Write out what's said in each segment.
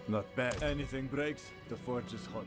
Not bad. Anything breaks, the forge is hot.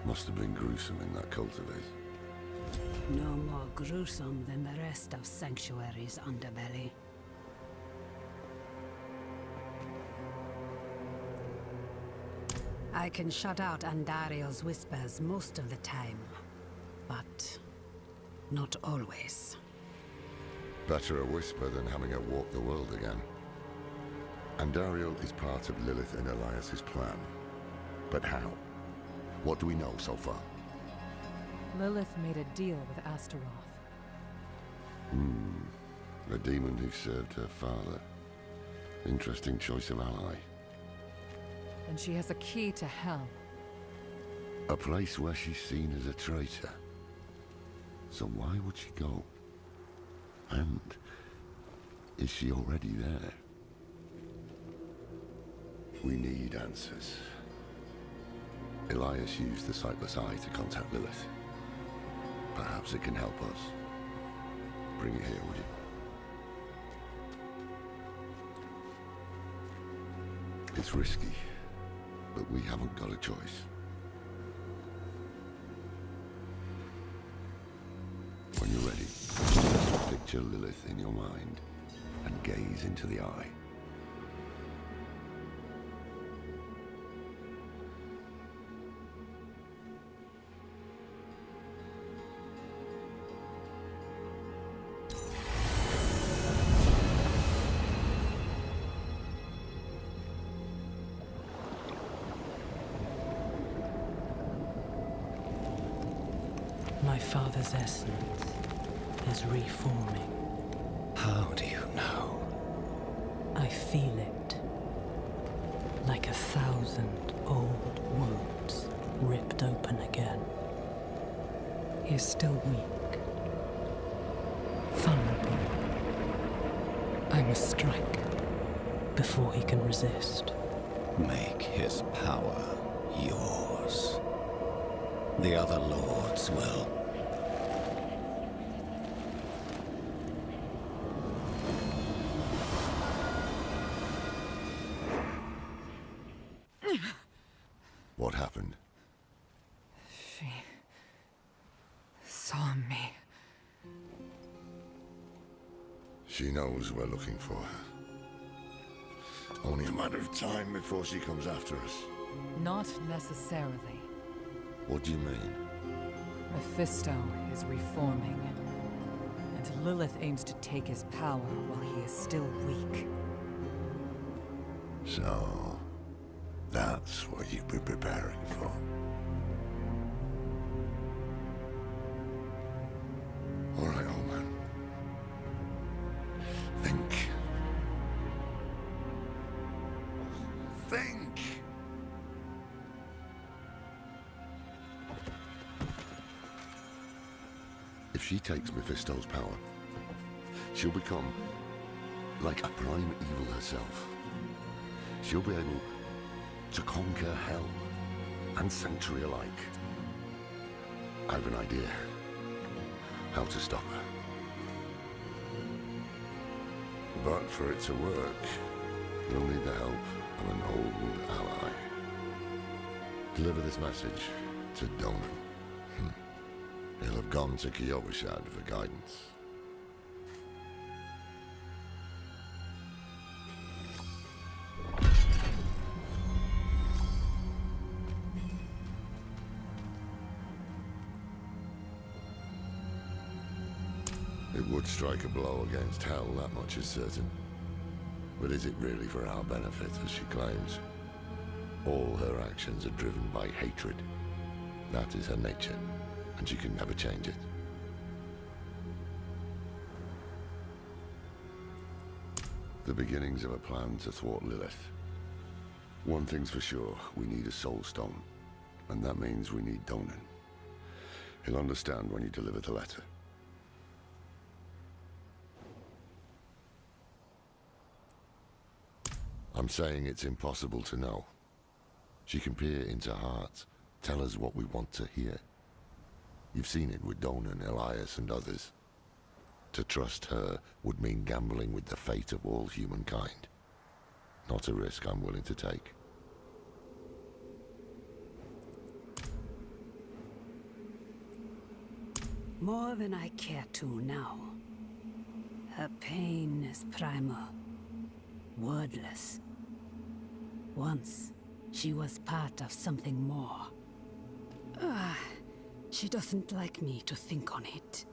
Must have been gruesome in that cultivate. No more gruesome than the rest of Sanctuary's underbelly. I can shut out Andario's whispers most of the time, but not always. Better a whisper than having her walk the world again. Andariel is part of Lilith and Elias's plan. But how? What do we know so far? Lilith made a deal with Astaroth. A demon who served her father. Interesting choice of ally. And she has a key to hell. A place where she's seen as a traitor. So why would she go? And is she already there? We need answers. Elias used the Sightless Eye to contact Lilith. Perhaps it can help us. Bring it here, would you? It's risky, but we haven't got a choice. When you're ready, picture Lilith in your mind and gaze into the eye. My father's essence is reforming. How do you know? I feel it. Like 1,000 old wounds ripped open again. He is still weak. Vulnerable. I must strike before he can resist. Make his power yours. The other lords will. What happened? She saw me. She knows we're looking for her. Only a matter of time before she comes after us. Not necessarily. What do you mean? Mephisto is reforming, and Lilith aims to take his power while he is still weak. So, that's what you've been preparing for. All right, old man. Think. Think! If she takes Mephisto's power, she'll become like a prime evil herself. She'll be able to conquer hell and sanctuary alike. I have an idea how to stop her. But for it to work, you'll need the help of an old ally. Deliver this message to Donan. He'll have gone to Kyovashad for guidance. It would strike a blow against Hell, that much is certain. But is it really for our benefit, as she claims? All her actions are driven by hatred. That is her nature, and she can never change it. The beginnings of a plan to thwart Lilith. One thing's for sure, we need a soul stone. And that means we need Donan. He'll understand when you deliver the letter. I'm saying it's impossible to know. She can peer into hearts, tell us what we want to hear. You've seen it with Donan, Elias, and others. To trust her would mean gambling with the fate of all humankind. Not a risk I'm willing to take. More than I care to now. Her pain is primal, wordless. Once, she was part of something more. She doesn't like me to think on it.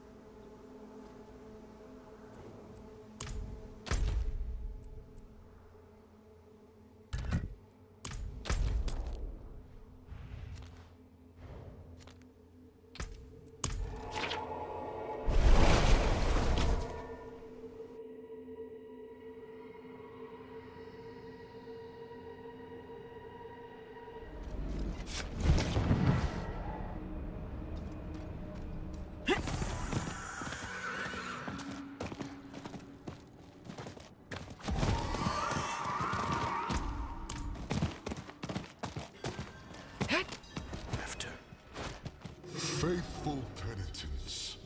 Faithful penitents,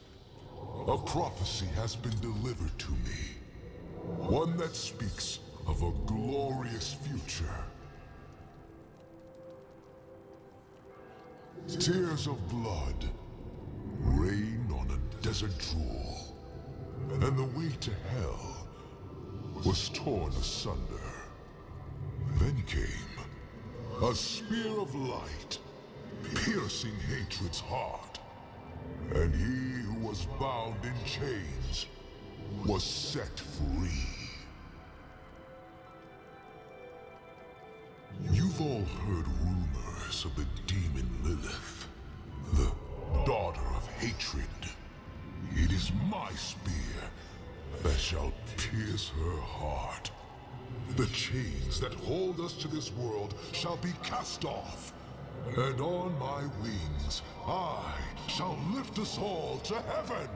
a prophecy has been delivered to me. One that speaks of a glorious future. Tears of blood rain on a desert drool, and the way to hell was torn asunder. Then came a spear of light, piercing hatred's heart. And he who was bound in chains was set free. You've all heard rumors of the demon Lilith, the daughter of hatred. It is my spear that shall pierce her heart. The chains that hold us to this world shall be cast off. And on my wings, I shall lift us all to heaven!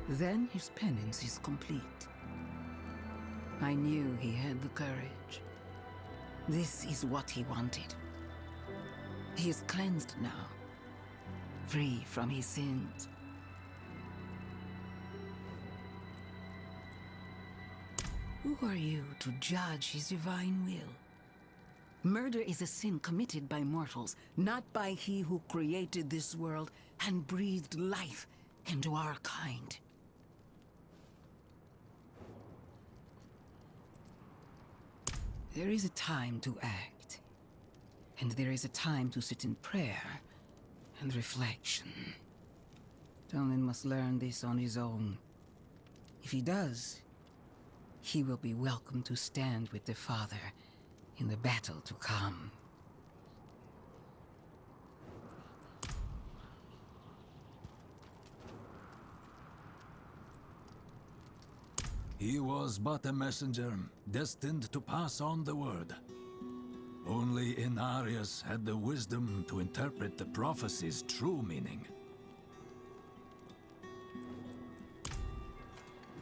Then his penance is complete. I knew he had the courage. This is what he wanted. He is cleansed now, free from his sins. Who are you to judge his divine will? Murder is a sin committed by mortals, not by he who created this world and breathed life into our kind. There is a time to act, and there is a time to sit in prayer and reflection. Donan must learn this on his own. If he does, he will be welcome to stand with the Father in the battle to come. He was but a messenger, destined to pass on the word. Only Inarius had the wisdom to interpret the prophecy's true meaning.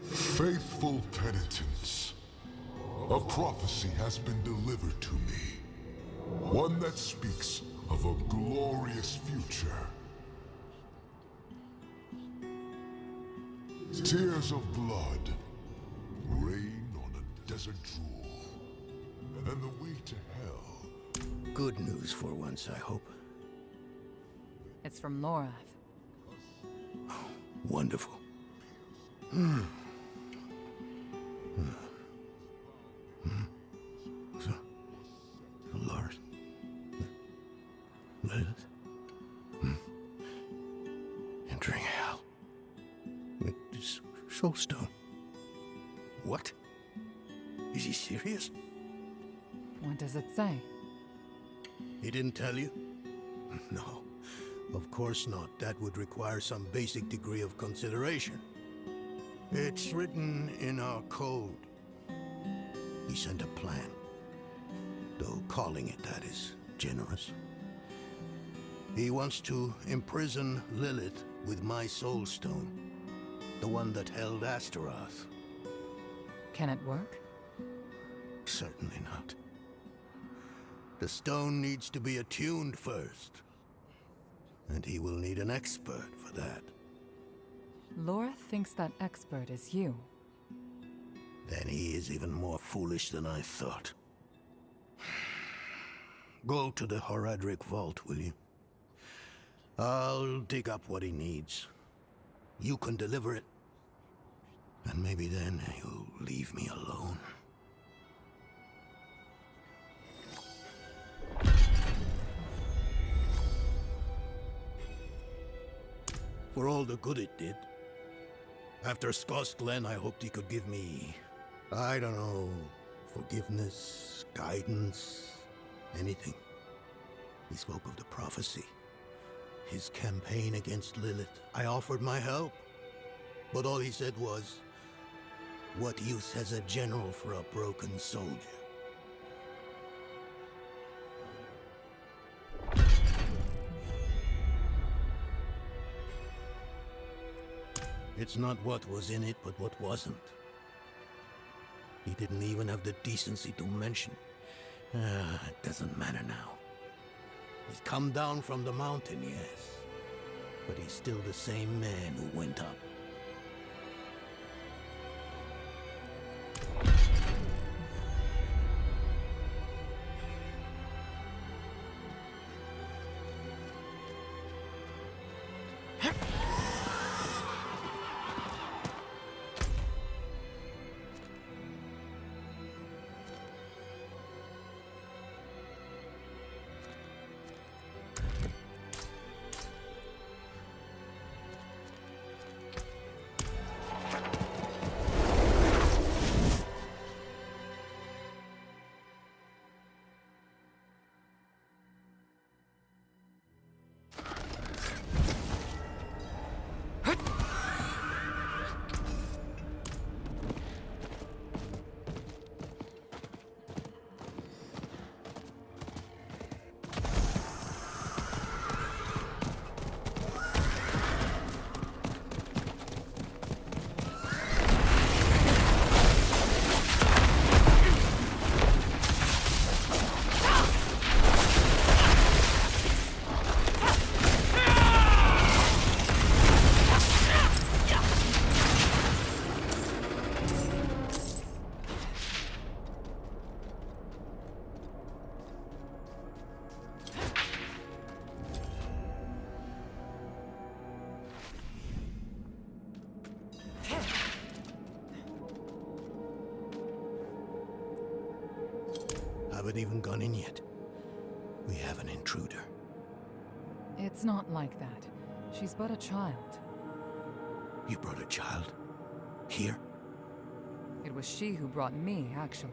Faithful penitents, A prophecy has been delivered to me. One that speaks of a glorious future. Tears of blood rain on a desert drool, and the way to hell. Good news for once, I hope. It's from Lorath. Wonderful. So, Lord. Lilith. Entering hell. It's Soulstone. What? Is he serious? What does it say? He didn't tell you? No. Of course not. That would require some basic degree of consideration. It's written in our code. He sent a plan. Though calling it that is generous. He wants to imprison Lilith with my Soulstone. The one that held Astaroth. Can it work? Certainly not. The stone needs to be attuned first. And he will need an expert for that. Lorath thinks that expert is you. Then he is even more foolish than I thought. Go to the Horadric vault, will you? I'll dig up what he needs. You can deliver it. And maybe then he'll leave me alone. For all the good it did. After Skoss Glen, I hoped he could give me, I don't know, forgiveness, guidance, anything. He spoke of the prophecy. His campaign against Lilith. I offered my help. But all he said was, what use has a general for a broken soldier? It's not what was in it, but what wasn't. He didn't even have the decency to mention. It doesn't matter now. He's come down from the mountain, yes. But he's still the same man who went up. Haven't even gone in yet. We have an intruder. It's not like that. She's but a child. You brought a child? Here? It was she who brought me, actually.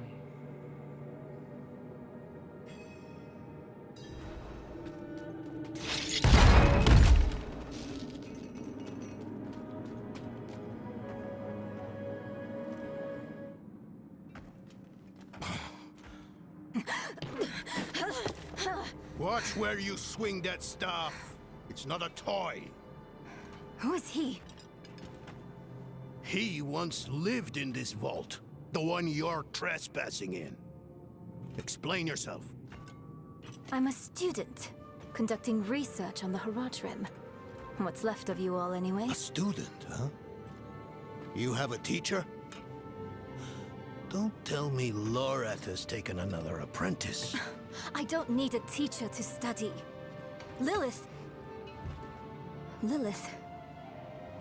Watch where you swing that staff. It's not a toy. Who is he? He once lived in this vault. The one you're trespassing in. Explain yourself. I'm a student, conducting research on the Haradrim. What's left of you all, anyway? A student, huh? You have a teacher? Don't tell me Lorath has taken another apprentice. I don't need a teacher to study. Lilith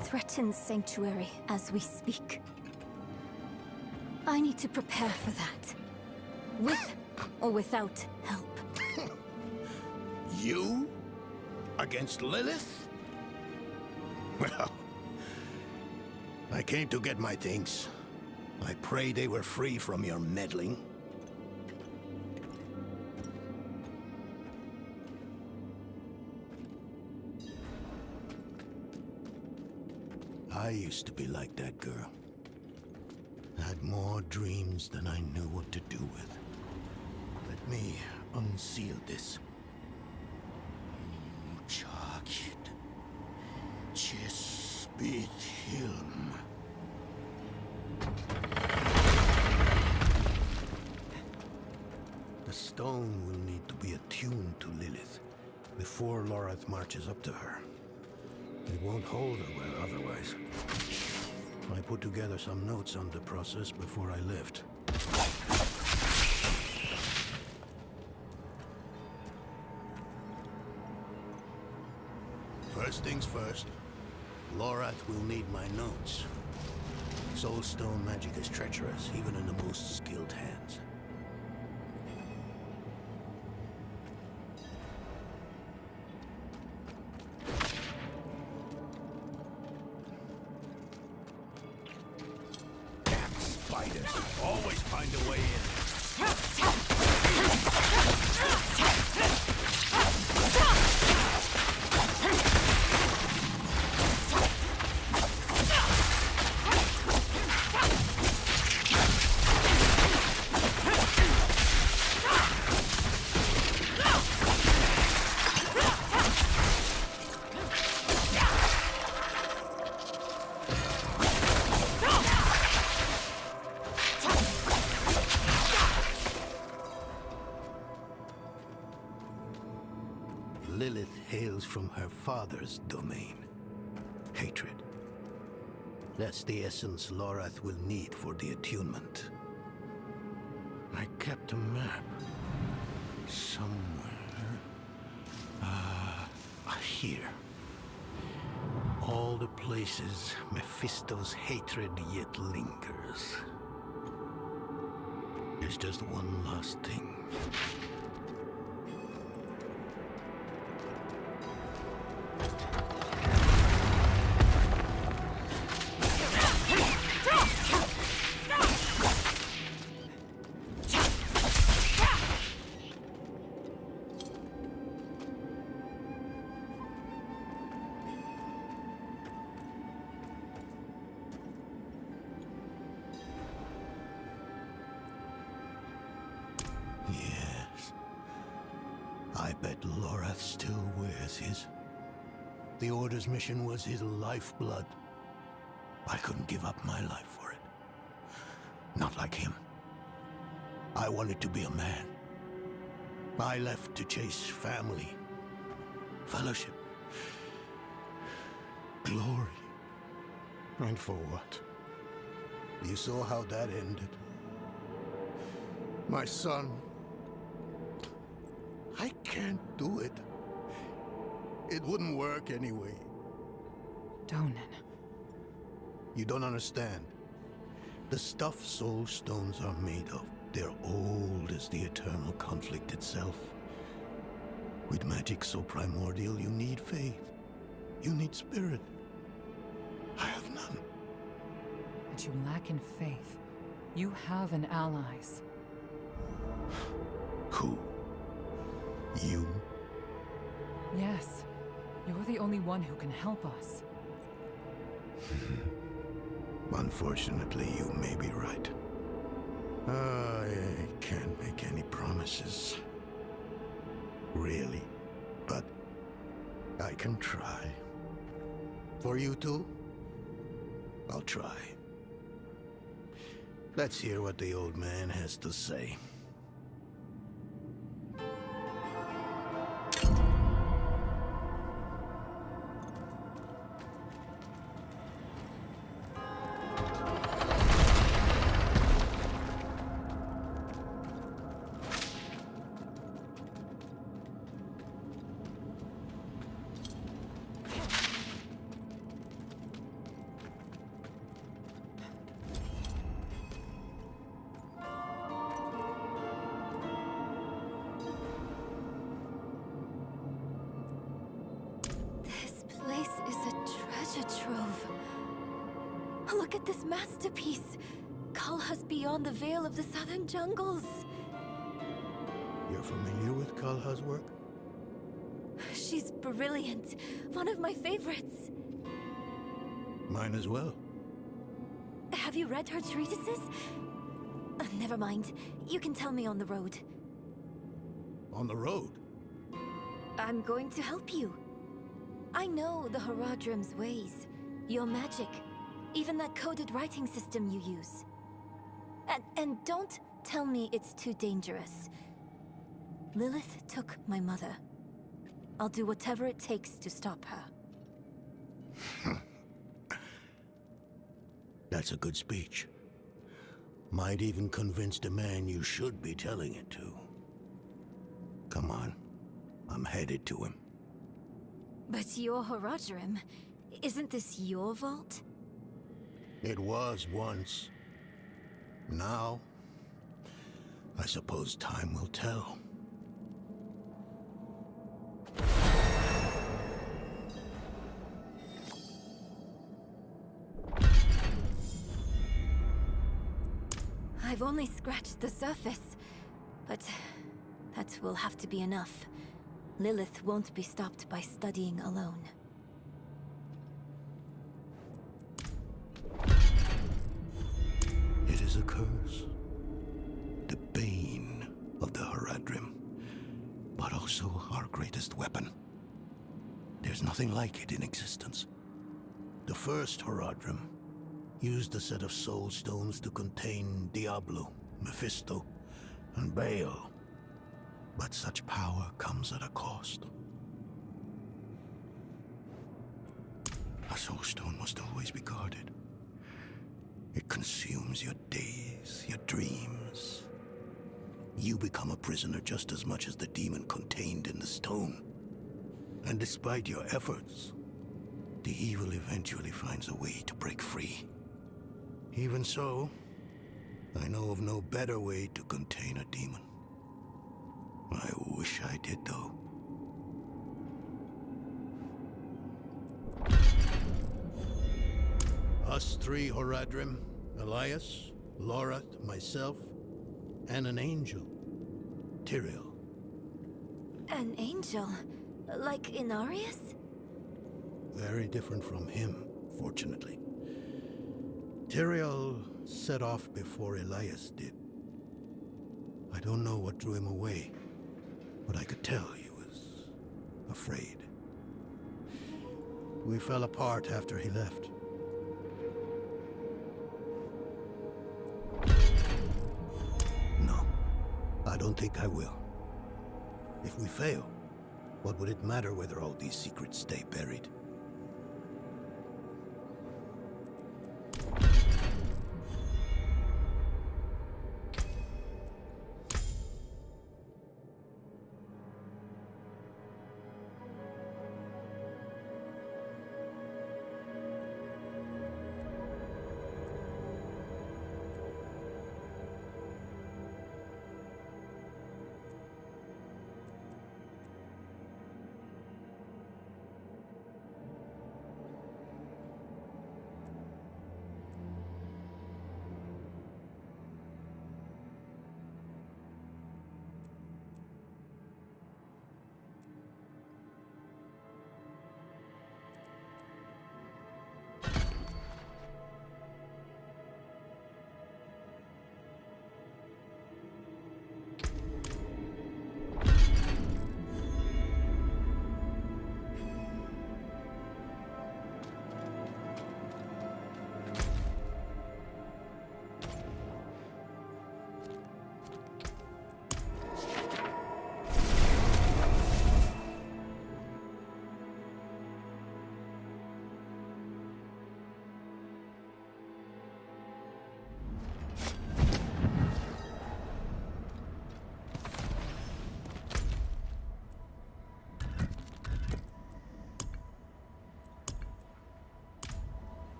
threatens Sanctuary as we speak. I need to prepare for that. With or without help. You? Against Lilith? Well, I came to get my things. I pray they were free from your meddling. I used to be like that girl. Had more dreams than I knew what to do with. Let me unseal this. Charkid. Chespit Hilm. The stone will need to be attuned to Lilith before Lorath marches up to her. It won't hold her well otherwise. I put together some notes on the process before I left. First things first, Lorath will need my notes. Soulstone magic is treacherous, even in the most skilled hands. Always find a way in. Lilith hails from her father's domain. Hatred. That's the essence Lorath will need for the attunement. I kept a map. Somewhere. Here. All the places Mephisto's hatred yet lingers. There's just one last thing. Yes. I bet Lorath still wears his. The Order's mission was his lifeblood. I couldn't give up my life for it. Not like him. I wanted to be a man. I left to chase family, fellowship, glory. And for what? You saw how that ended. My son. I can't do it. It wouldn't work anyway. Donan. You don't understand. The stuff soul stones are made of, they're old as the eternal conflict itself. With magic so primordial, you need faith. You need spirit. I have none. But you lack in faith. You have an allies. Who? You? Yes. You're the only one who can help us. Unfortunately, you may be right. I can't make any promises. Really. But I can try. For you two, I'll try. Let's hear what the old man has to say. Look at this masterpiece! Kalha's beyond the veil of the southern jungles. You're familiar with Kalha's work? She's brilliant. One of my favorites. Mine as well. Have you read her treatises? Never mind. You can tell me on the road. On the road? I'm going to help you. I know the Haradrim's ways. Your magic. Even that coded writing system you use. And don't tell me it's too dangerous. Lilith took my mother. I'll do whatever it takes to stop her. That's a good speech. Might even convince the man you should be telling it to. Come on. I'm headed to him. But your Haradrim, isn't this your vault? It was once. Now, I suppose time will tell. I've only scratched the surface, but that will have to be enough. Lilith won't be stopped by studying alone. It is a curse. The bane of the Haradrim, but also our greatest weapon. There's nothing like it in existence. The first Haradrim used a set of soul stones to contain Diablo, Mephisto, and Baal. But such power comes at a cost. A soul stone must always be guarded. It consumes your days, your dreams. You become a prisoner just as much as the demon contained in the stone. And despite your efforts, the evil eventually finds a way to break free. Even so, I know of no better way to contain a demon. I wish I did, though. Us three Haradrim, Elias, Lorath, myself, and an angel, Tyrael. An angel? Like Inarius? Very different from him, fortunately. Tyrael set off before Elias did. I don't know what drew him away, but I could tell he was afraid. We fell apart after he left. No, I don't think I will. If we fail, what would it matter whether all these secrets stay buried?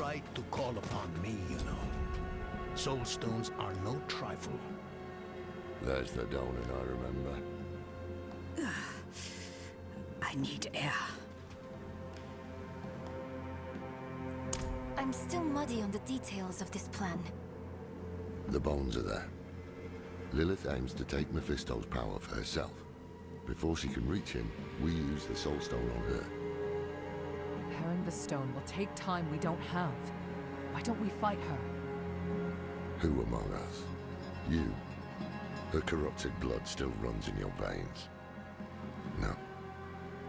right to call upon me, you know. Soulstones are no trifle. There's the dawning I remember. I need air. I'm still muddy on the details of this plan. The bones are there. Lilith aims to take Mephisto's power for herself. Before she can reach him, we use the Soulstone on her. Repairing the stone will take time we don't have. Why don't we fight her? Who among us? You. Her corrupted blood still runs in your veins. No.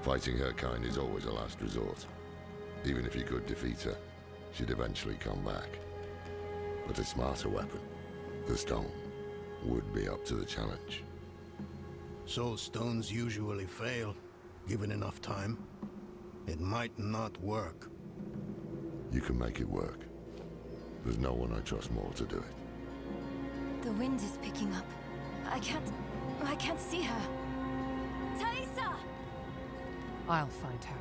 Fighting her kind is always a last resort. Even if you could defeat her, she'd eventually come back. But a smarter weapon, the stone, would be up to the challenge. Soulstones usually fail, given enough time. It might not work. You can make it work. There's no one I trust more to do it. The wind is picking up. I can't see her. Thaisa! I'll find her.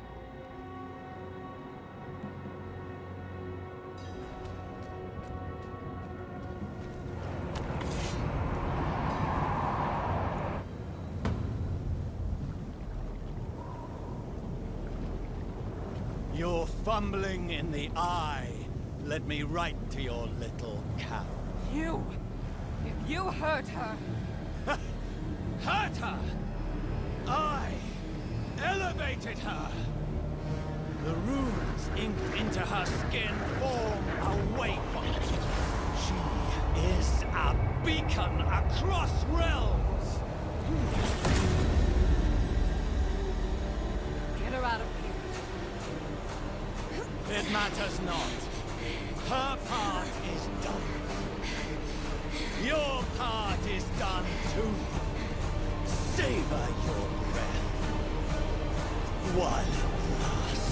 You're fumbling in the eye. Let me write to your little cow. You! If you hurt her... Hurt her! I elevated her! The runes inked into her skin form a waypoint. She is a beacon across realms! Get her out of here. It matters not. Her part is done. Your part is done too. Savor your breath while it lasts.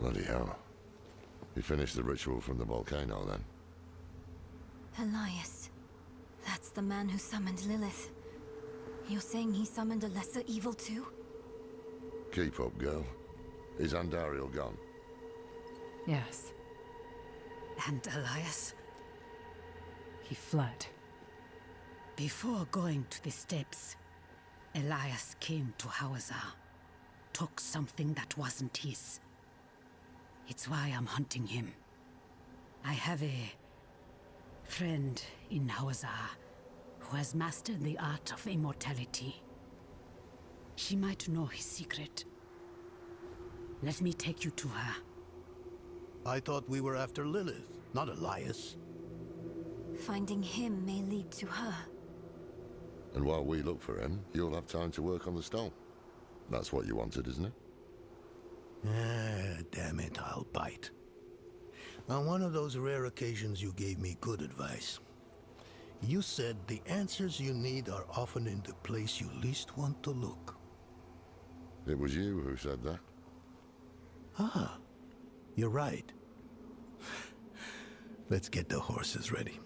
Bloody hell. You finished the ritual from the volcano, then? Elias. That's the man who summoned Lilith. You're saying he summoned a lesser evil too? Keep up, girl. Is Andariel gone? Yes. And Elias? He fled. Before going to the steps, Elias came to Hawazar, took something that wasn't his. It's why I'm hunting him. I have a friend in Hawazar who has mastered the art of immortality. She might know his secret. Let me take you to her. I thought we were after Lilith, not Elias. Finding him may lead to her. And while we look for him, you'll have time to work on the stone. That's what you wanted, isn't it? Ah, damn it, I'll bite. On one of those rare occasions you gave me good advice. You said the answers you need are often in the place you least want to look. It was you who said that. Ah, you're right. Let's get the horses ready.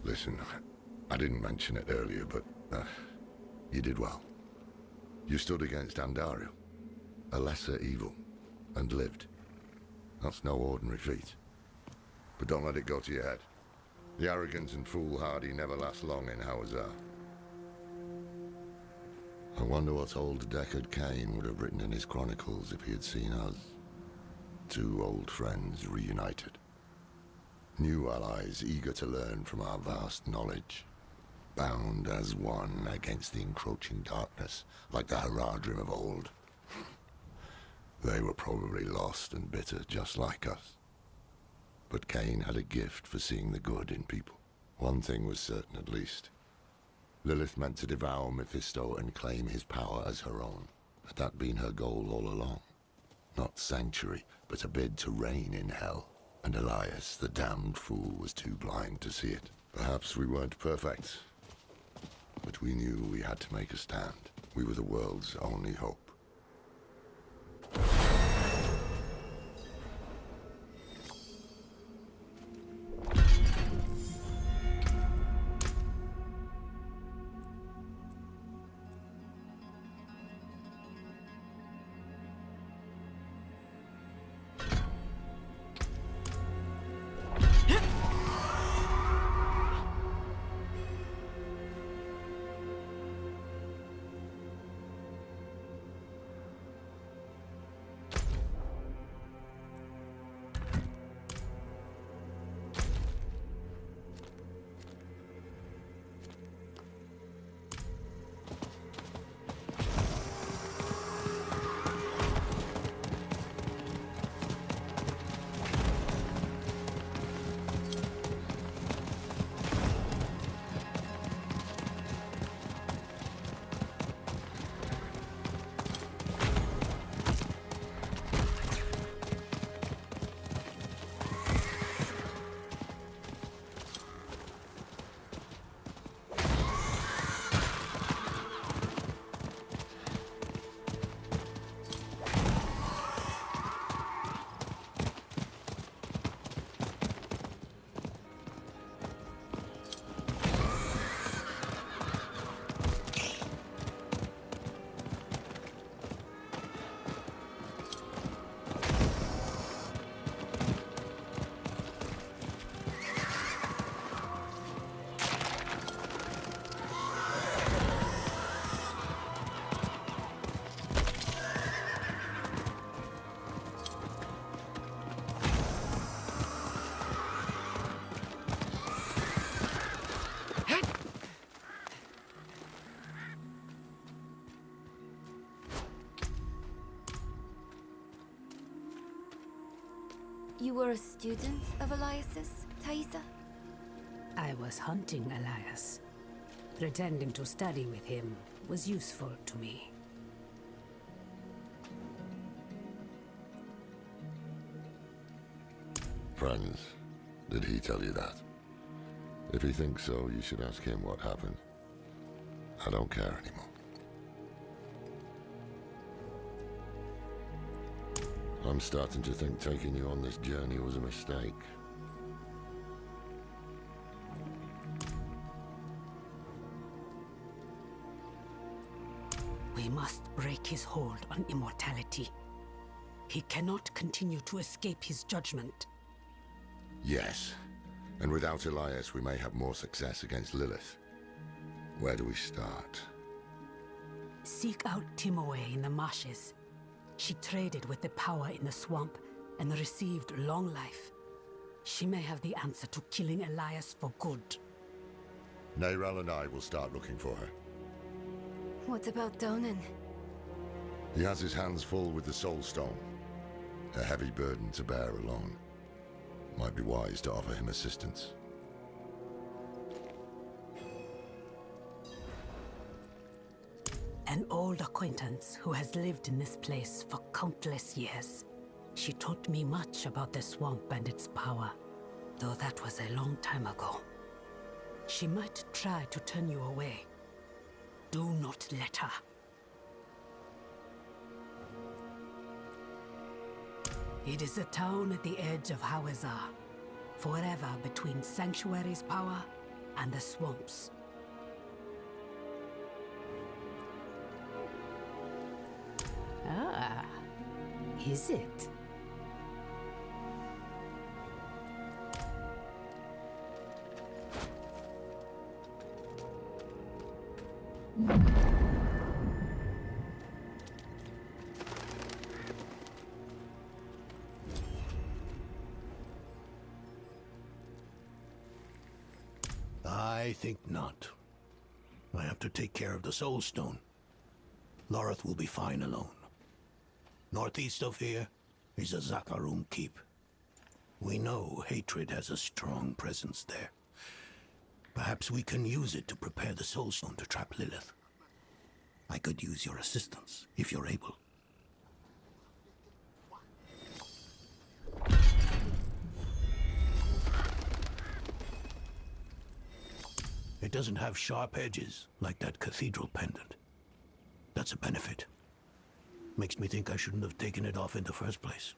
Listen, I didn't mention it earlier, but you did well. You stood against Andariel, a lesser evil, and lived. That's no ordinary feat. But don't let it go to your head. The arrogance and foolhardy never last long in Hawazar. I wonder what old Deckard Cain would have written in his chronicles if he had seen us. Two old friends reunited. New allies eager to learn from our vast knowledge. Bound as one against the encroaching darkness, like the Haradrim of old. They were probably lost and bitter, just like us. But Cain had a gift for seeing the good in people. One thing was certain, at least. Lilith meant to devour Mephisto and claim his power as her own. Had that been her goal all along? Not sanctuary, but a bid to reign in hell. And Elias, the damned fool, was too blind to see it. Perhaps we weren't perfect, but we knew we had to make a stand. We were the world's only hope. You were a student of Elias's, Thaisa? I was hunting Elias. Pretending to study with him was useful to me. friends. Did he tell you that? If he thinks so, you should ask him what happened. I don't care anymore. I'm starting to think taking you on this journey was a mistake. We must break his hold on immortality. He cannot continue to escape his judgment. Yes. And without Elias, we may have more success against Lilith. Where do we start? Seek out Timoe in the marshes. She traded with the power in the swamp and received long life. She may have the answer to killing Elias for good. Neyrel and I will start looking for her. What about Donan? He has his hands full with the Soul Stone. A heavy burden to bear alone. Might be wise to offer him assistance. An old acquaintance who has lived in this place for countless years. She taught me much about the swamp and its power, though that was a long time ago. She might try to turn you away. Do not let her. It is a town at the edge of Hawazar, forever between Sanctuary's power and the swamps. Ah, is it? I think not. I have to take care of the Soul Stone. Lorith will be fine alone. Northeast of here is a Zakarum keep. We know hatred has a strong presence there. Perhaps we can use it to prepare the Soul Stone to trap Lilith. I could use your assistance, if you're able. It doesn't have sharp edges, like that cathedral pendant. That's a benefit. Makes me think I shouldn't have taken it off in the first place.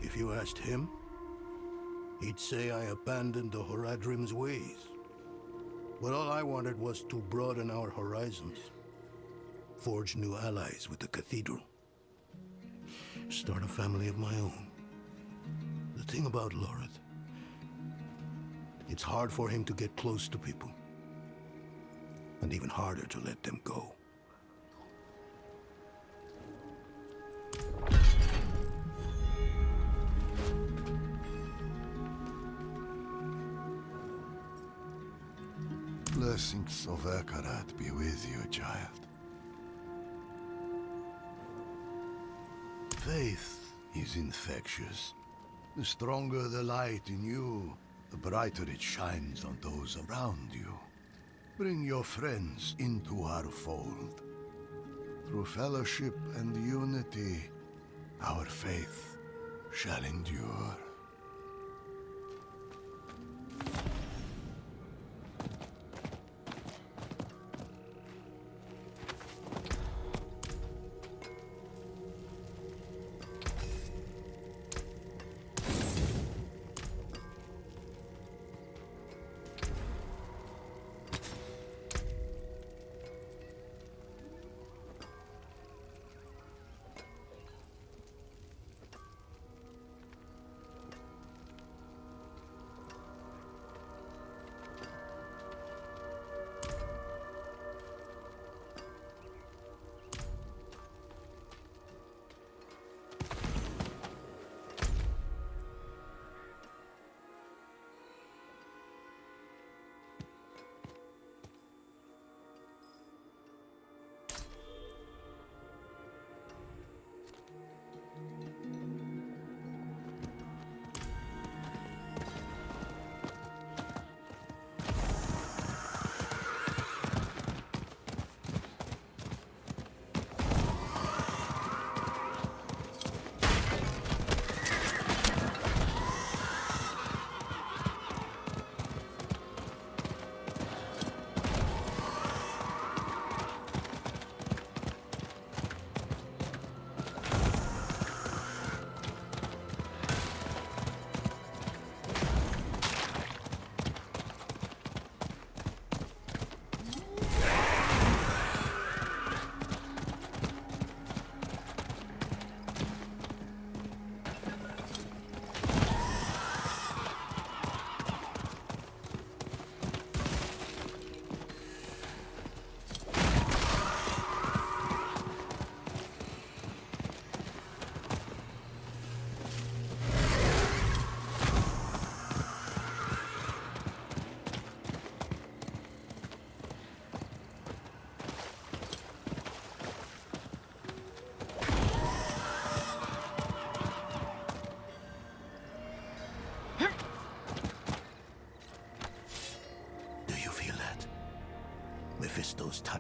If you asked him, he'd say I abandoned the Horadrim's ways. But all I wanted was to broaden our horizons. Forge new allies with the cathedral. Start a family of my own. The thing about Lorith, it's hard for him to get close to people. And even harder to let them go. Blessings of Ekarat be with you, child. Faith is infectious. The stronger the light in you, the brighter it shines on those around you. Bring your friends into our fold. Through fellowship and unity, our faith shall endure.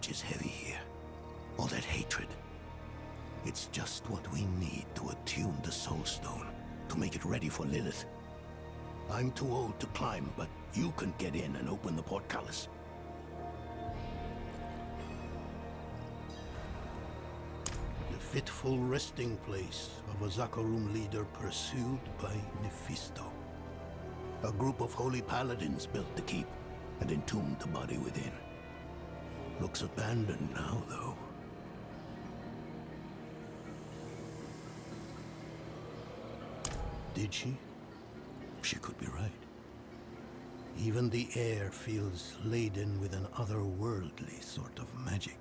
charge is heavy here. All that hatred. It's just what we need to attune the Soul Stone, to make it ready for Lilith. I'm too old to climb, but you can get in and open the portcullis. The fitful resting place of a Zakarum leader pursued by Mephisto. A group of holy paladins built the keep and entombed the body within. Looks abandoned now, though. Did she? She could be right. Even the air feels laden with an otherworldly sort of magic.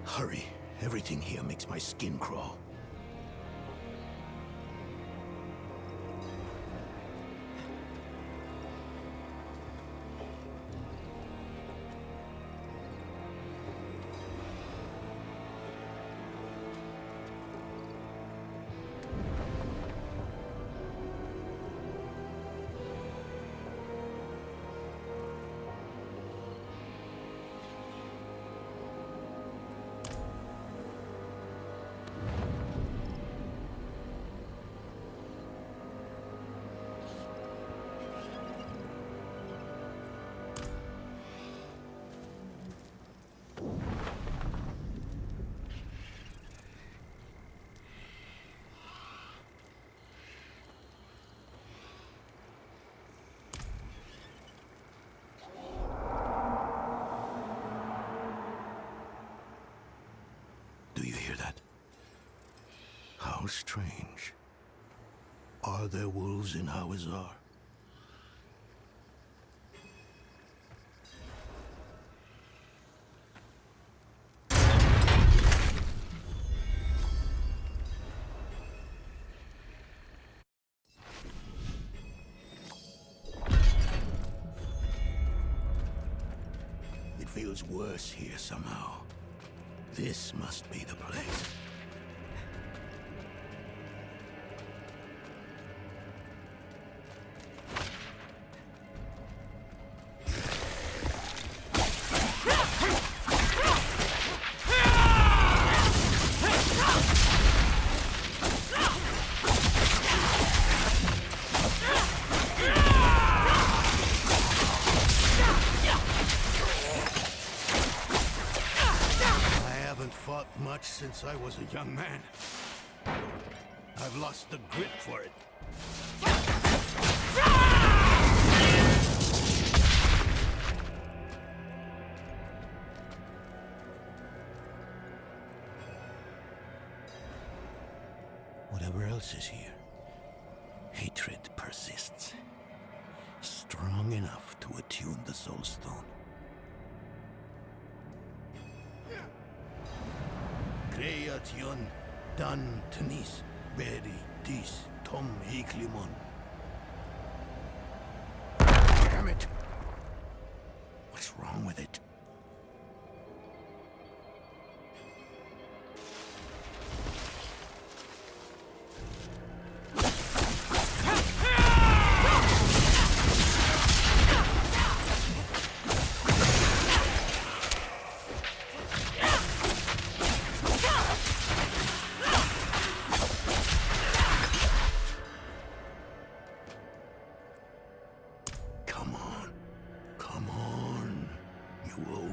Hurry. Everything here makes my skin crawl. Do you hear that? How strange. Are there wolves in Hawazar? It feels worse here somehow. This must be the place. Much since I was a young man. I've lost the grip for it. Whatever else is here, hatred persists. Strong enough to attune the Soul Stone. Creation dan tenis beri dis tom hiklimon. What's wrong with it?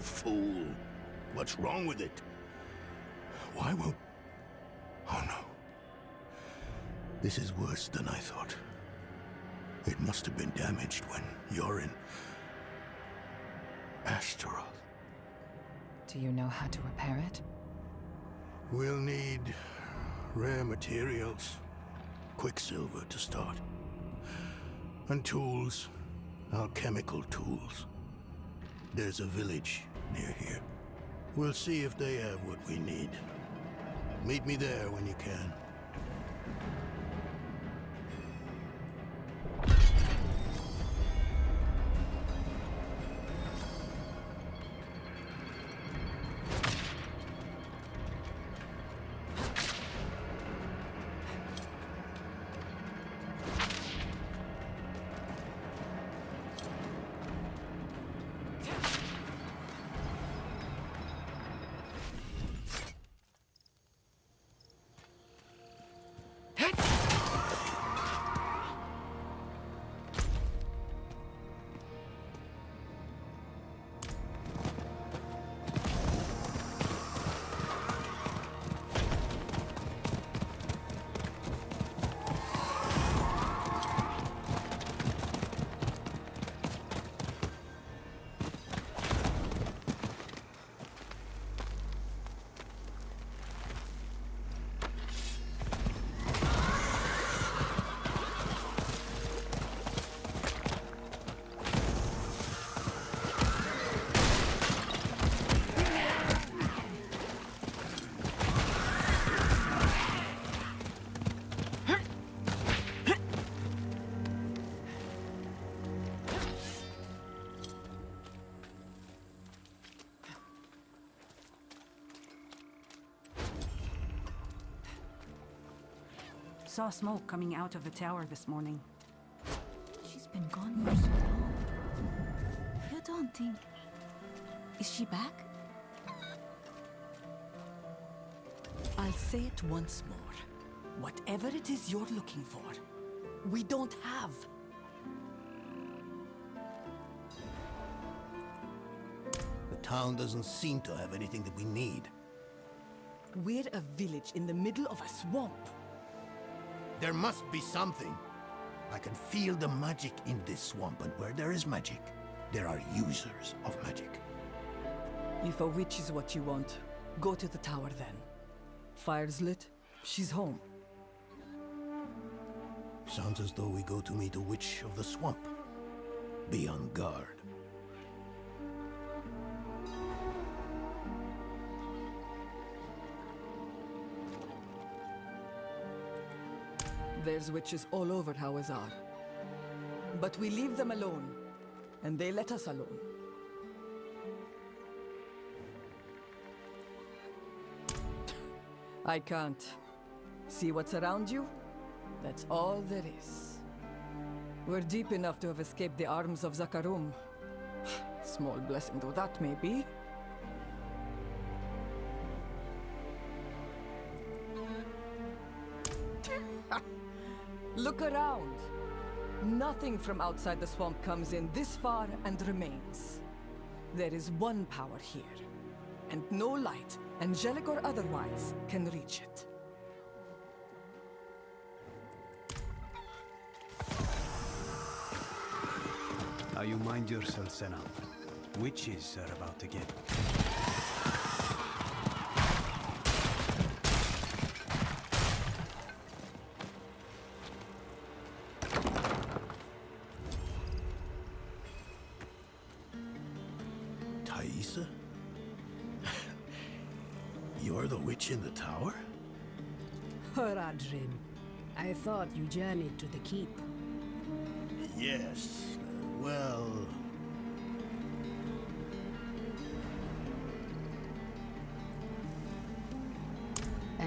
Fool. What's wrong with it? Why won't... Oh no. This is worse than I thought. It must have been damaged when you're in... Astaroth. Do you know how to repair it? We'll need rare materials. Quicksilver to start. And tools. Alchemical tools. There's a village near here. We'll see if they have what we need. Meet me there when you can. Saw smoke coming out of the tower this morning. She's been gone for so long. You don't think... Is she back? I'll say it once more. Whatever it is you're looking for, we don't have. The town doesn't seem to have anything that we need. We're a village in the middle of a swamp. There must be something. I can feel the magic in this swamp, and where there is magic, there are users of magic. If a witch is what you want, go to the tower then. Fire's lit, she's home. Sounds as though we go to meet a witch of the swamp. Be on guard. There's witches all over Hawazar. But we leave them alone, and they let us alone. I can't. See what's around you? That's all there is. We're deep enough to have escaped the arms of Zakarum. Small blessing though that may be. Look around. Nothing from outside the swamp comes in this far and remains. There is one power here, and no light, angelic or otherwise, can reach it. Now you mind yourself, Senna. Witches are about to get... Thaisa? You're the witch in the tower? Horadrim, I thought you journeyed to the keep. Yes, well...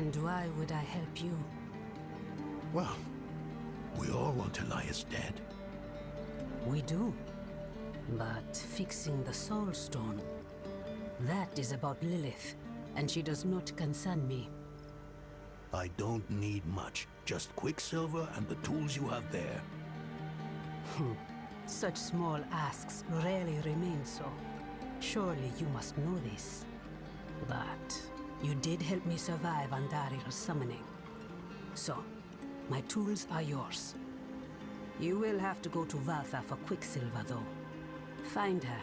And why would I help you? Well, we all want Elias dead. We do. But fixing the Soul Stone, that is about Lilith, and she does not concern me. I don't need much. Just Quicksilver and the tools you have there. Such small asks rarely remain so. Surely you must know this. But you did help me survive Andaril's summoning. So, my tools are yours. You will have to go to Valtha for Quicksilver, though. Find her,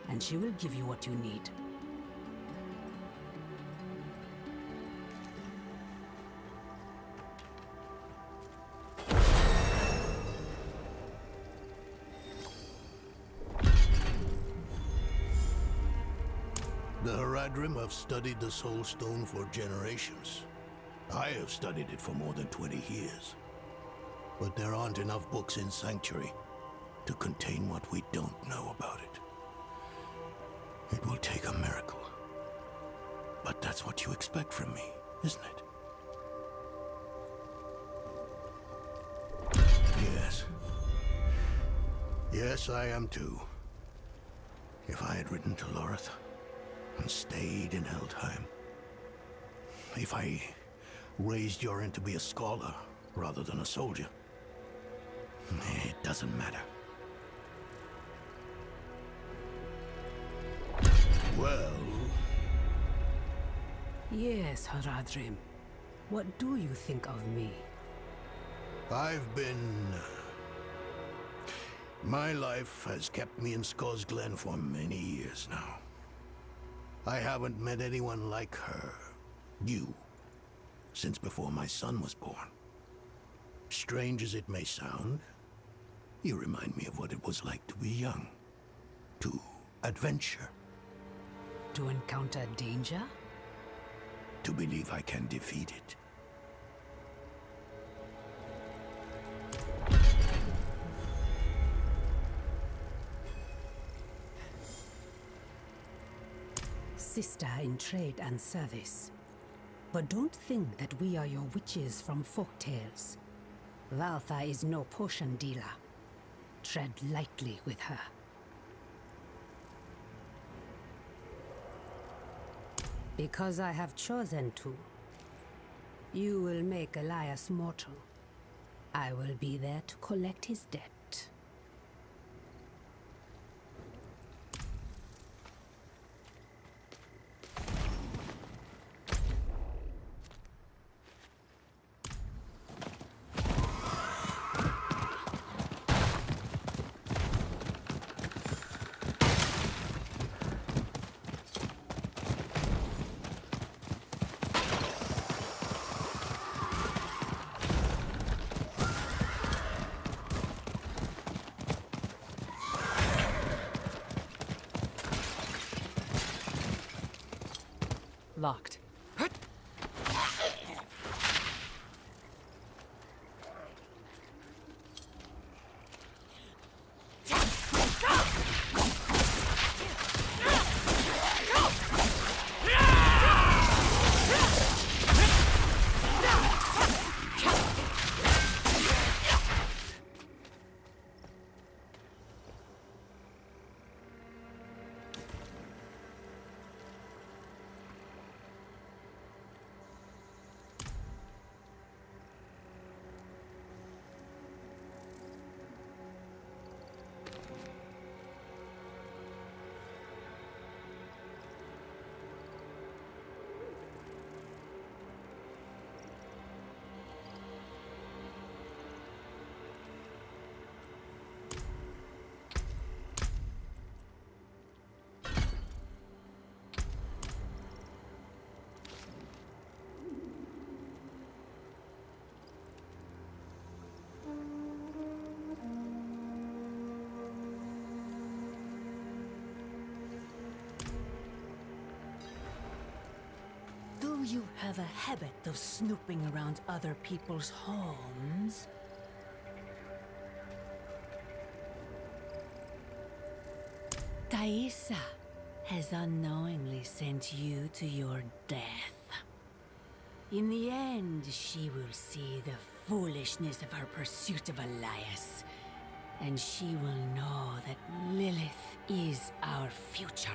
and she will give you what you need. The Haradrim have studied the Soul Stone for generations. I have studied it for more than 20 years. But there aren't enough books in Sanctuary to contain what we don't know about it. It will take a miracle. But that's what you expect from me, isn't it? Yes. Yes, I am too. If I had written to Lorith and stayed in Helheim. If I raised Yorin to be a scholar rather than a soldier. It doesn't matter. Well... Yes, Haradrim. What do you think of me? I've been... My life has kept me in Skull's Glen for many years now. I haven't met anyone like her, you, since before my son was born. Strange as it may sound, you remind me of what it was like to be young, to adventure. To encounter danger? To believe I can defeat it. Sister in trade and service. But don't think that we are your witches from folktales. Valtha is no potion dealer. Tread lightly with her. Because I have chosen to. You will make Elias mortal. I will be there to collect his debt. Locked. Do you have a habit of snooping around other people's homes? Thaisa has unknowingly sent you to your death. In the end, she will see the foolishness of her pursuit of Elias. And she will know that Lilith is our future.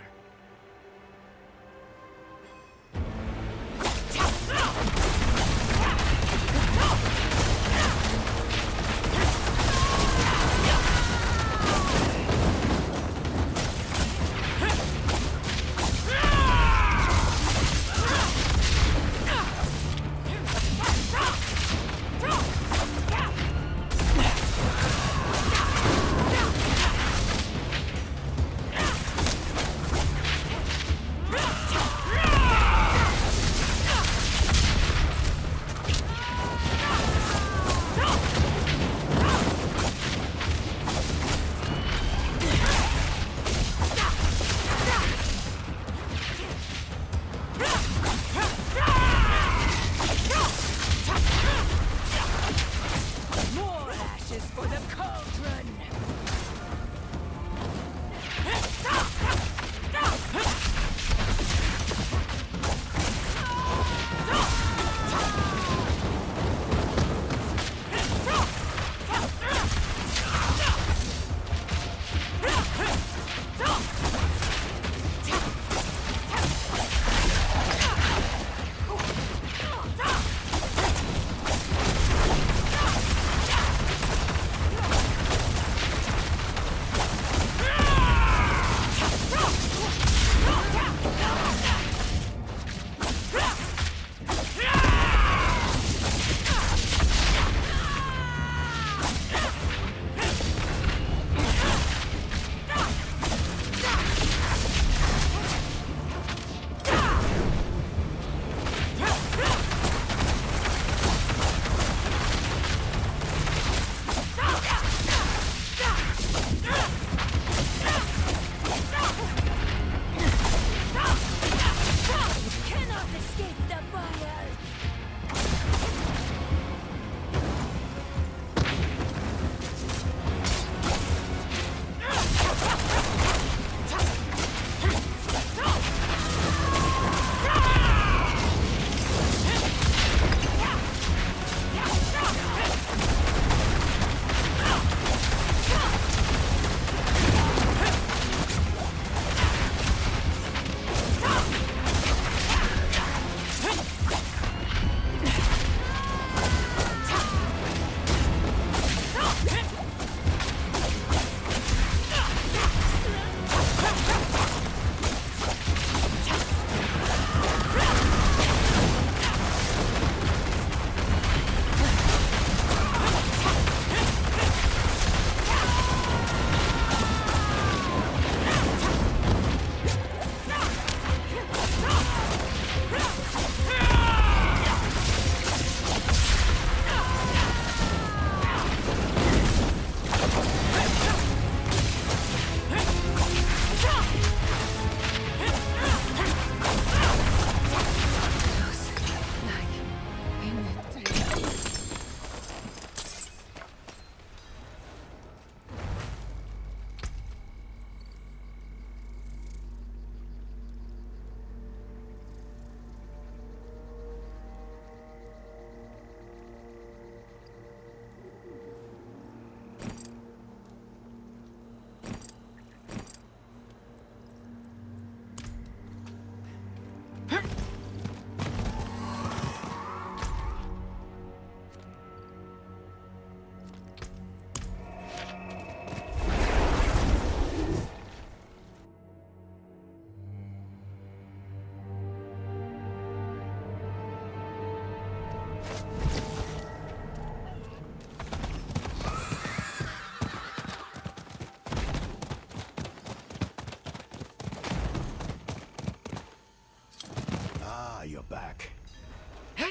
You're back.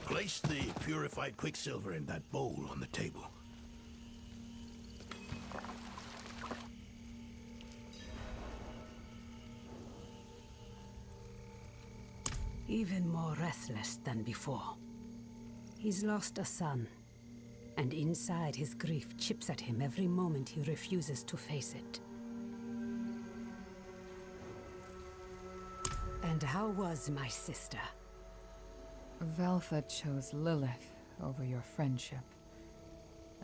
Place the purified quicksilver in that bowl on the table. Even more restless than before. He's lost a son, and inside his grief chips at him every moment he refuses to face it. And how was my sister? Valtha chose Lilith over your friendship.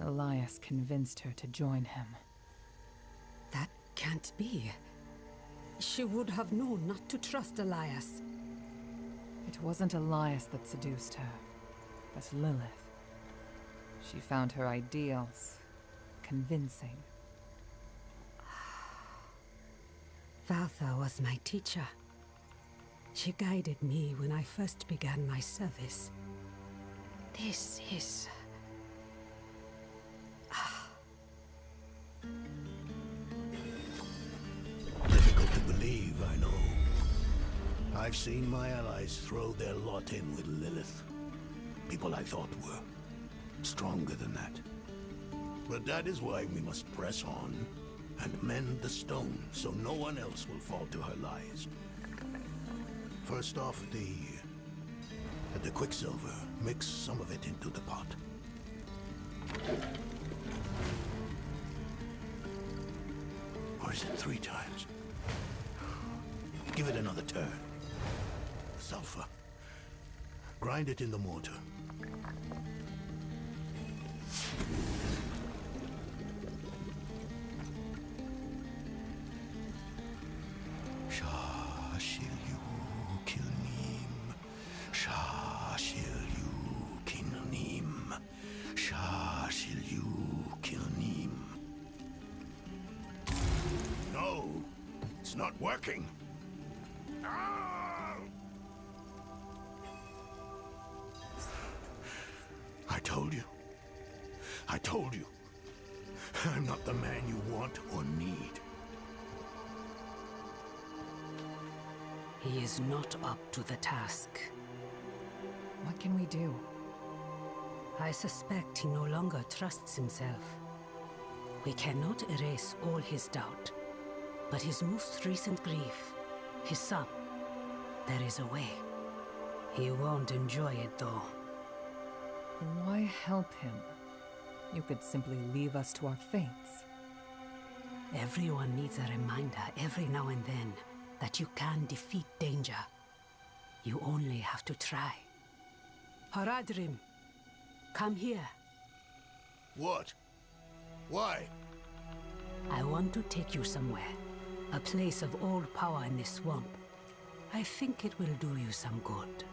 Elias convinced her to join him. That can't be. She would have known not to trust Elias. It wasn't Elias that seduced her, but Lilith. She found her ideals convincing. Valtha was my teacher. She guided me when I first began my service. This is... Difficult to believe, I know. I've seen my allies throw their lot in with Lilith. People I thought were stronger than that. But that is why we must press on and mend the stone so no one else will fall to her lies. First off, the quicksilver. Mix some of it into the pot. Or is it 3 times? Give it another turn. Sulfur. Grind it in the mortar. No, it's not working. I told you. I told you. I'm not the man you want or need. He is not up to the task. What can we do? I suspect he no longer trusts himself. We cannot erase all his doubt, but his most recent grief, his son, there is a way. He won't enjoy it though. Why help him? You could simply leave us to our fates. Everyone needs a reminder every now and then that you can defeat danger. You only have to try. Haradrim, come here. What? Why? I want to take you somewhere. A place of old power in this swamp. I think it will do you some good.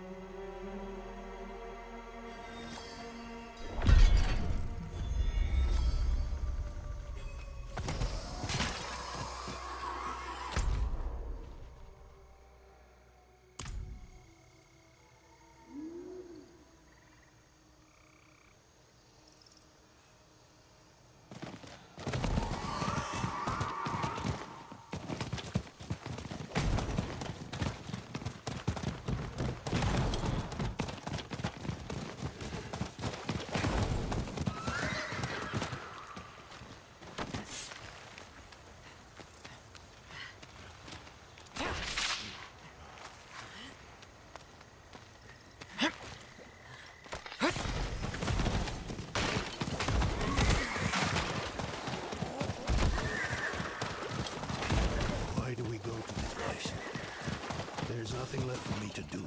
Nothing left for me to do.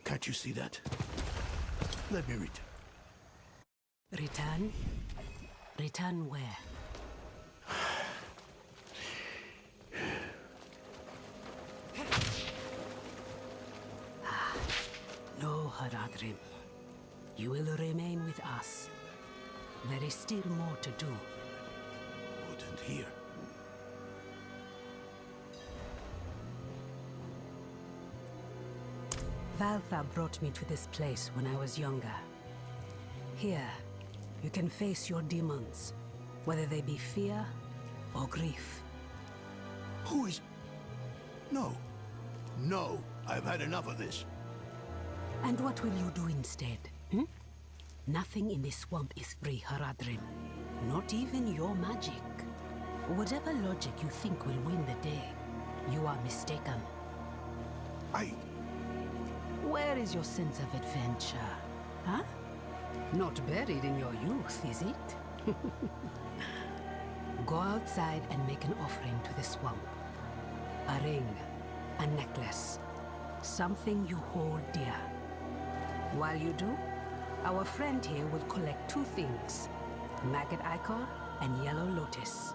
Can't you see that? Let me read. Return? Return where? No, Haradrim. You will remain with us. There is still more to do. Wouldn't hear. Valtha brought me to this place when I was younger. Here, you can face your demons, whether they be fear or grief. Who is... No. No, I've had enough of this. And what will you do instead? Nothing in this swamp is free, Haradrim. Not even your magic. Whatever logic you think will win the day, you are mistaken. Where is your sense of adventure? Huh? Not buried in your youth, is it? Go outside and make an offering to the swamp. A ring, a necklace, something you hold dear. While you do, our friend here will collect two things: Maggot Ichor and Yellow Lotus.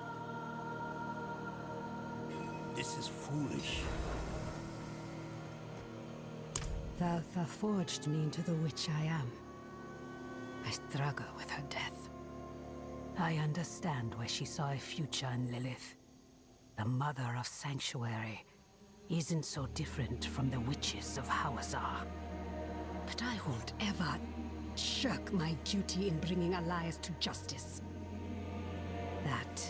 This is foolish. Valtha forged me into the witch I am. I struggle with her death. I understand why she saw a future in Lilith. The mother of Sanctuary isn't so different from the witches of Hawazar. But I won't ever shirk my duty in bringing Elias to justice. That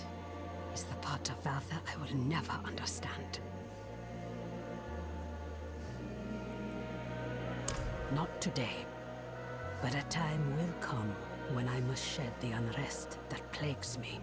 is the part of Valtha I will never understand. Not today, but a time will come when I must shed the unrest that plagues me.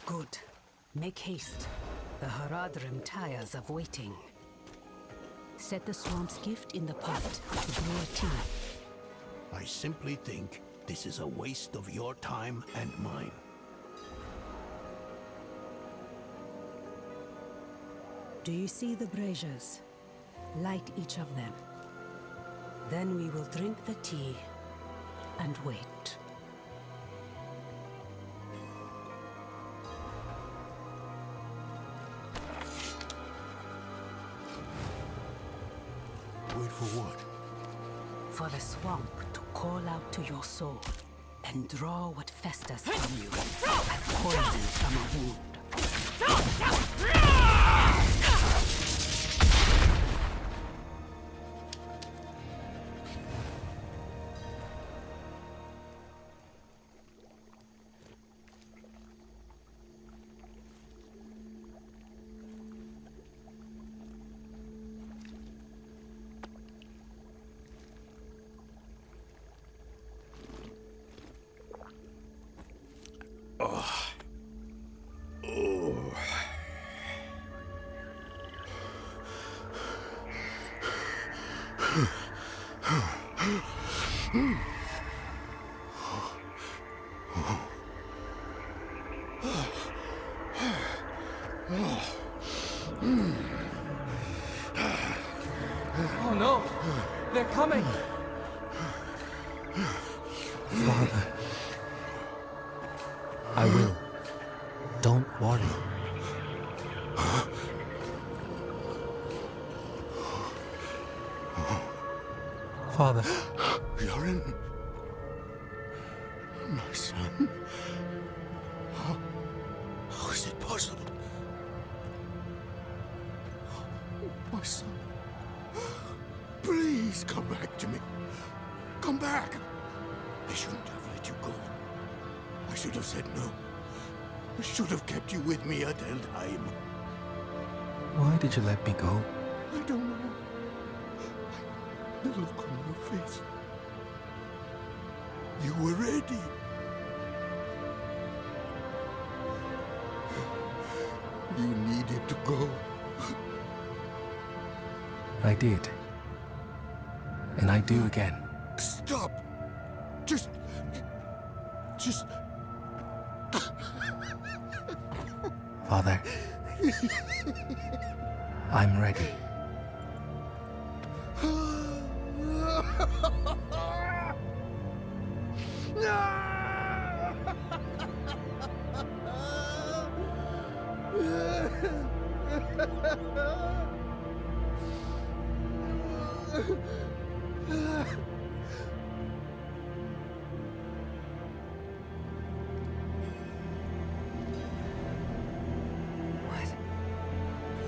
Good. Make haste. The Haradrim tires of waiting. Set the swamp's gift in the pot to brew a tea. I simply think this is a waste of your time and mine. Do you see the braziers? Light each of them. Then we will drink the tea and wait. Wait for what? For the swamp to call out to your soul and draw what festers from you, like poison from a wound. Oh no! They're coming! Father. I will. Don't worry. Father. Yorin. My son. possible? My son. Please come back to me. Come back. I shouldn't have let you go. I should have said no. I should have kept you with me at Eldheim. Why did you let me go? I don't know. The look on your face. You were ready. You needed to go. I did. And I do again. Stop! Just... Father, I'm ready.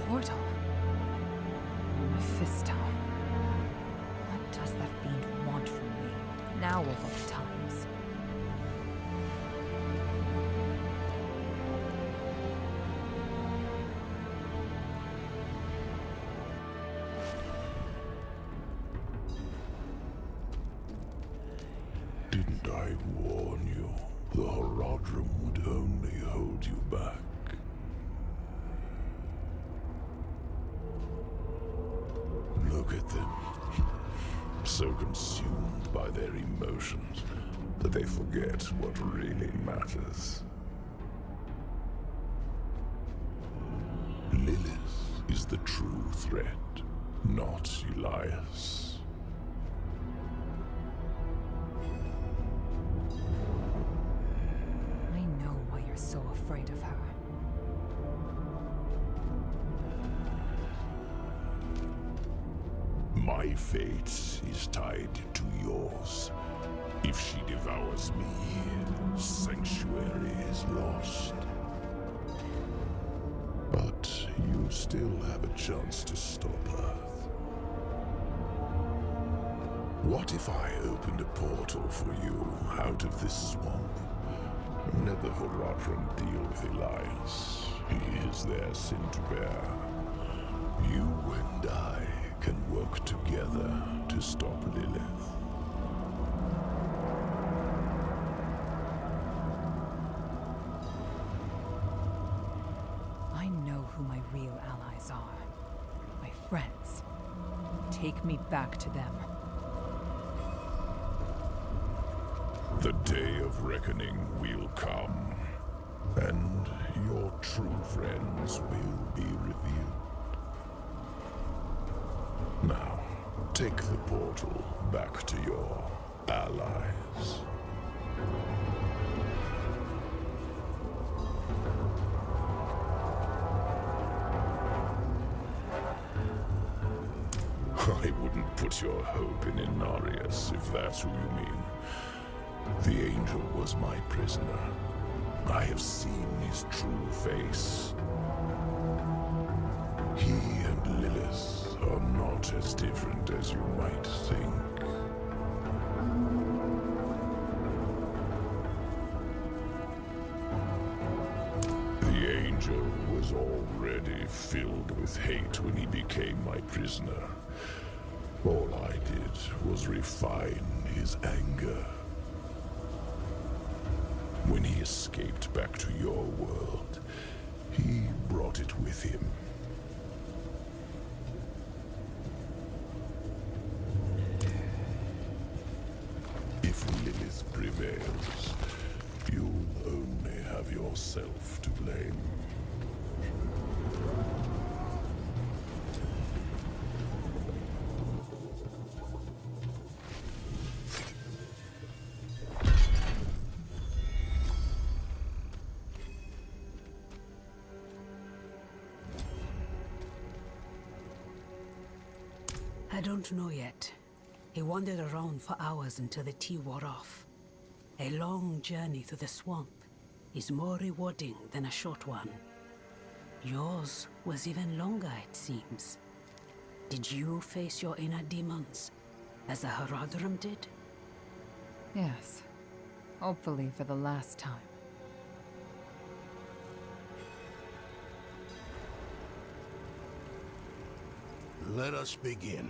Portal? Mephisto. What does that fiend want from me, now of all times? Didn't I warn you? The Horadrim would only hold you back. Look at them. So consumed by their emotions that they forget what really matters. Lilith is the true threat, not Elias. I know why you're so afraid of her. My fate is tied to yours. If she devours me, Sanctuary is lost. But you still have a chance to stop Earth. What if I opened a portal for you out of this swamp? Let the Horadrim deal with Elias. He is their sin to bear. You and I can work together to stop Lilith. I know who my real allies are. My friends. Take me back to them. The day of reckoning will come, and your true friends will be revealed. Now, take the portal back to your allies. I wouldn't put your hope in Inarius, if that's who you mean. The angel was my prisoner. I have seen his true face. He and Lilith are not as different as you might think. The angel was already filled with hate when he became my prisoner. All I did was refine his anger. When he escaped back to your world, he brought it with him. If Lilith prevails, you'll only have yourself to blame. I don't know yet. He wandered around for hours until the tea wore off. A long journey through the swamp is more rewarding than a short one. Yours was even longer, it seems. Did you face your inner demons, as the Haradrim did? Yes. Hopefully for the last time. Let us begin.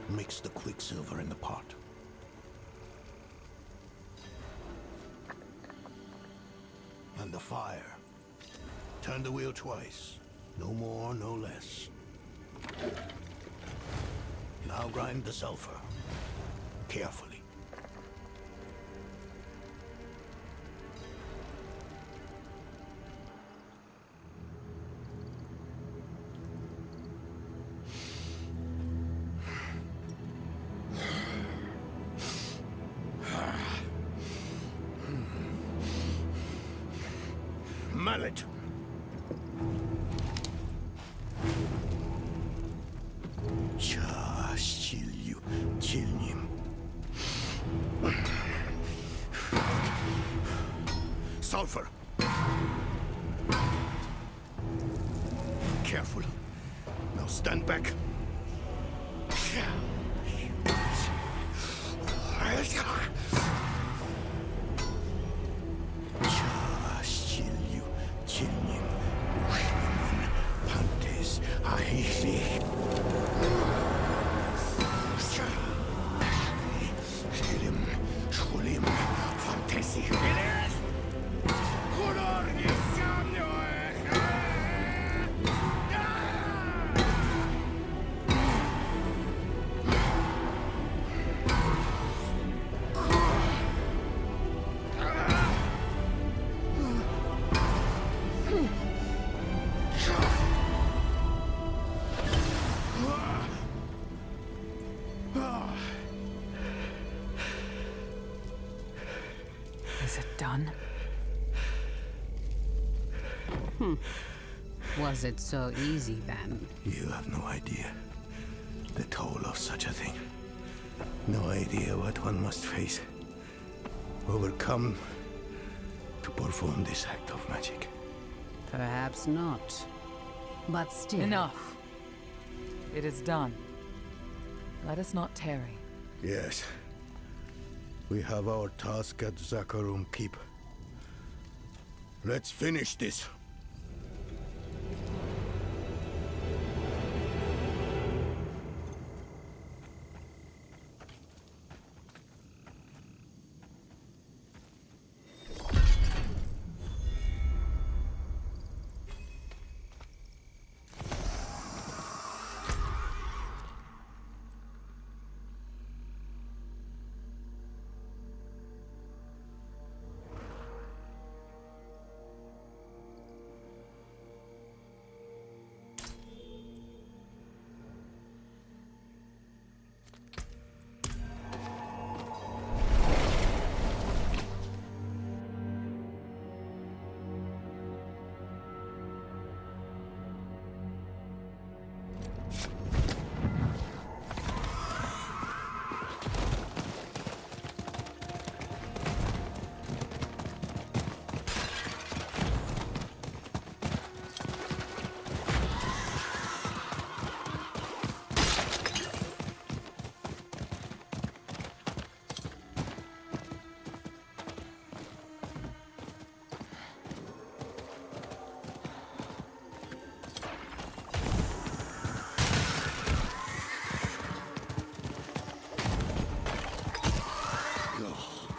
Mix the quicksilver in the pot. And the fire. Turn the wheel twice. No more, no less. Now grind the sulfur. Carefully. Mallet. Sulfur. Careful. Now stand back. Is it done? Was it so easy then? You have no idea the toll of such a thing. No idea what one must face, overcome to perform this act of magic. Perhaps not. But still... Enough. It is done. Let us not tarry. Yes. We have our task at Zakarum Keep. Let's finish this.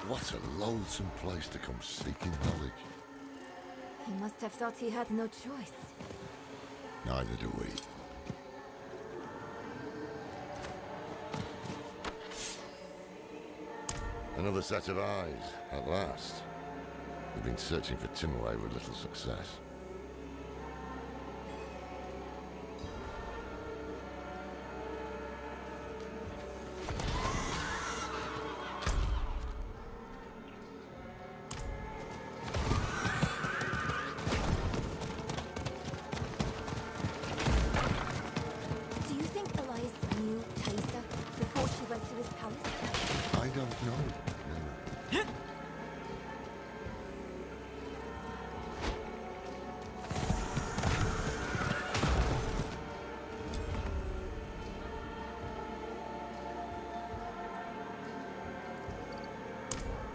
What a loathsome place to come seeking knowledge. He must have thought he had no choice. Neither do we. Another set of eyes, at last. We've been searching for Timaway with little success.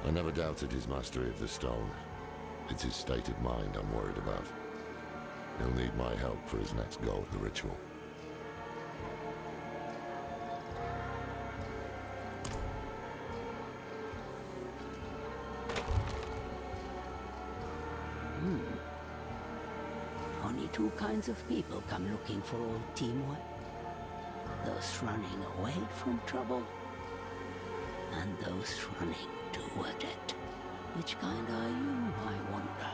I never doubted his mastery of the stone. It's his state of mind I'm worried about. He'll need my help for his next go at the ritual. Only two kinds of people come looking for old teamwork. Those running away from trouble, and those running toward it. Which kind are you, I wonder?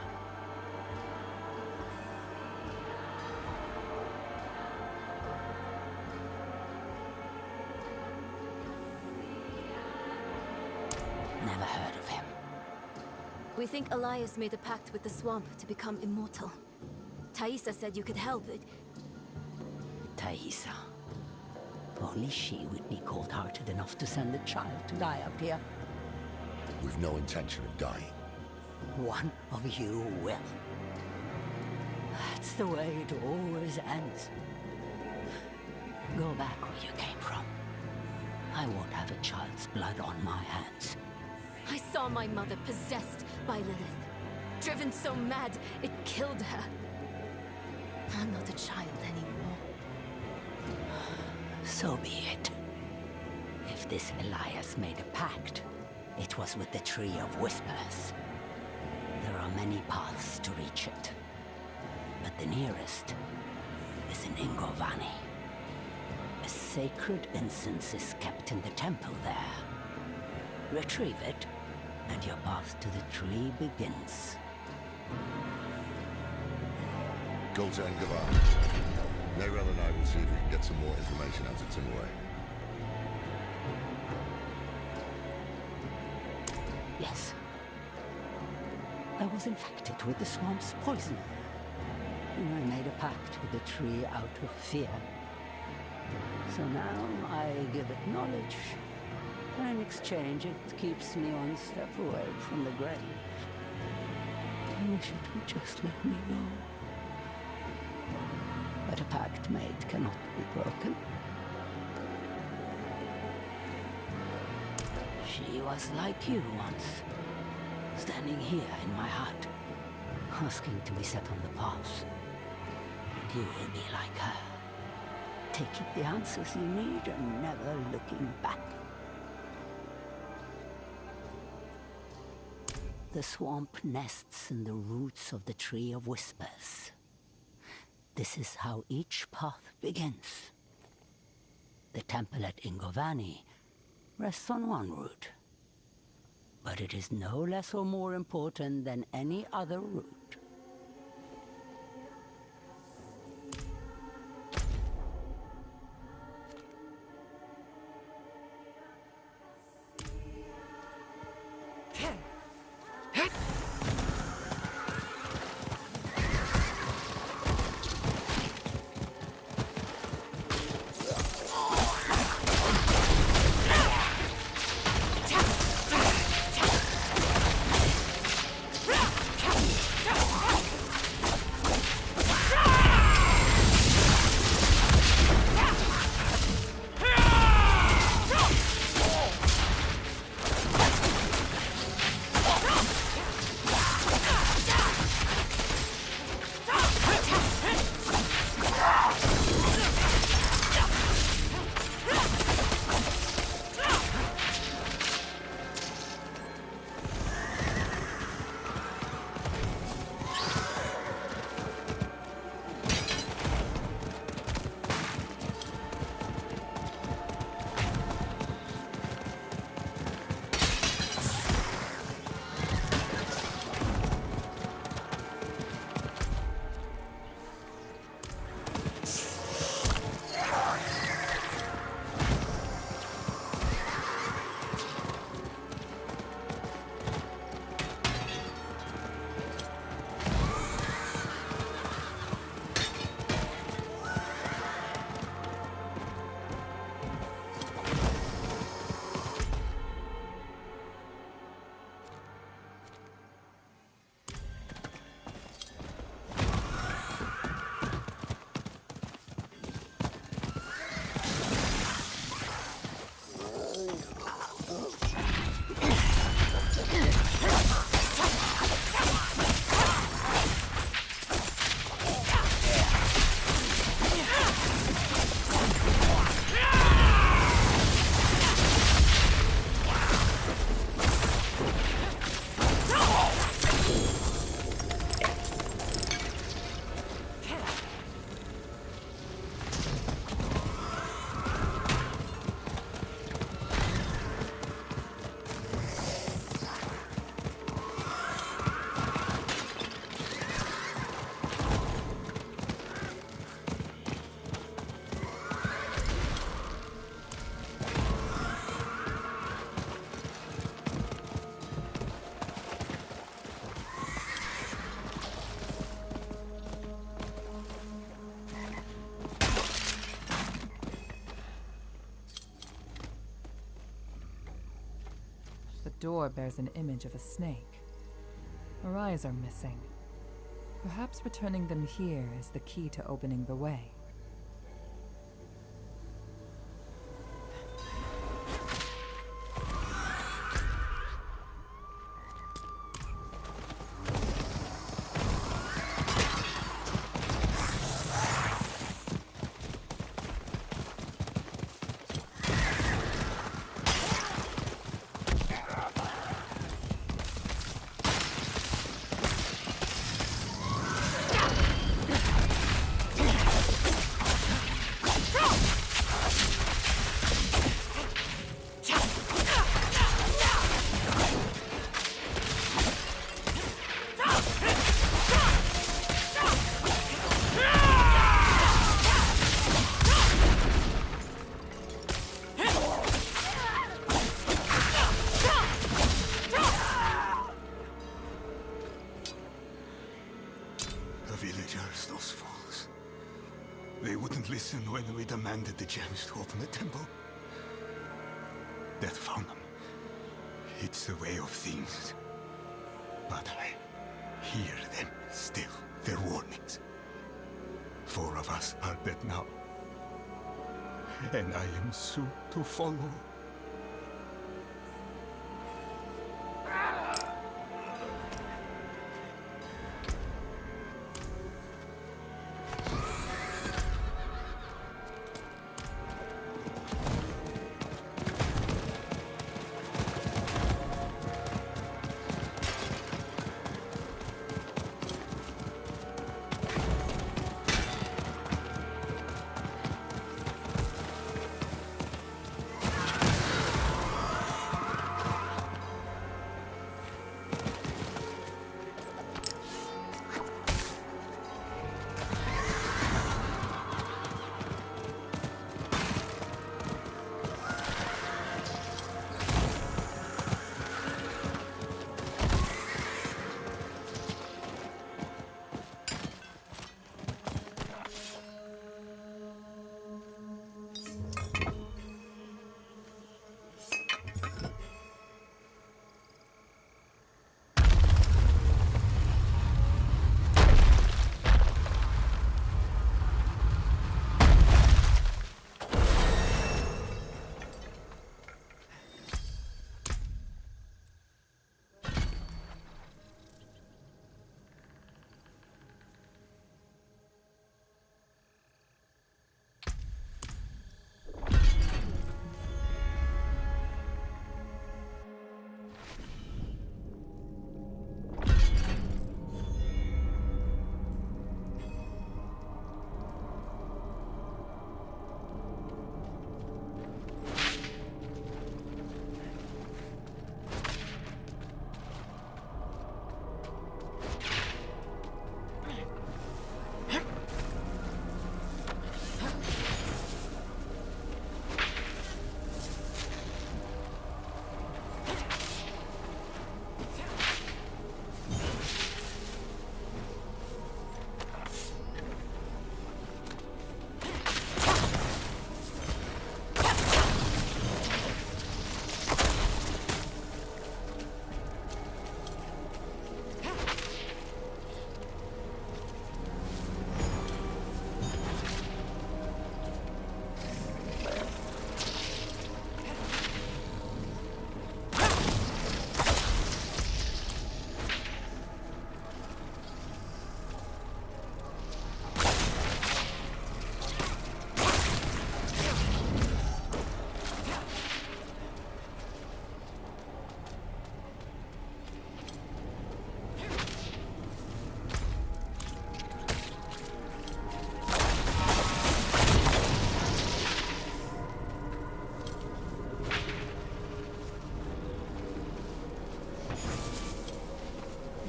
Never heard of him. We think Elias made a pact with the swamp to become immortal. Thaisa said you could help it. Thaisa. Only she would be cold-hearted enough to send a child to die up here. We've no intention of dying. One of you will. That's the way it always ends. Go back where you came from. I won't have a child's blood on my hands. I saw my mother possessed by Lilith. Driven so mad, it killed her. I'm not a child anymore. So be it. If this Elias made a pact, it was with the Tree of Whispers. There are many paths to reach it, but the nearest is in Ingovani. A sacred incense is kept in the temple there. Retrieve it, and your path to the tree begins. Go to Engavani. Neyrel and I will see if we can get some more information out of Timurray. Yes. I was infected with the swamp's poison. And I made a pact with the tree out of fear. So now I give it knowledge. And in exchange, it keeps me one step away from the grave. I wish it would just let me go. But a pact made cannot be broken. She was like you once, standing here in my heart, asking to be set on the path. You will be like her, taking the answers you need and never looking back. The swamp nests in the roots of the Tree of Whispers. This is how each path begins. The temple at Ingovani rests on one route, but it is no less or more important than any other route. door bears an image of a snake. Her eyes are missing. Perhaps returning them here is the key to opening the way. When we demanded the gems to open the temple, Death found them. It's the way of things. But I hear them still, their warnings. 4 of us are dead now. And I am soon to follow.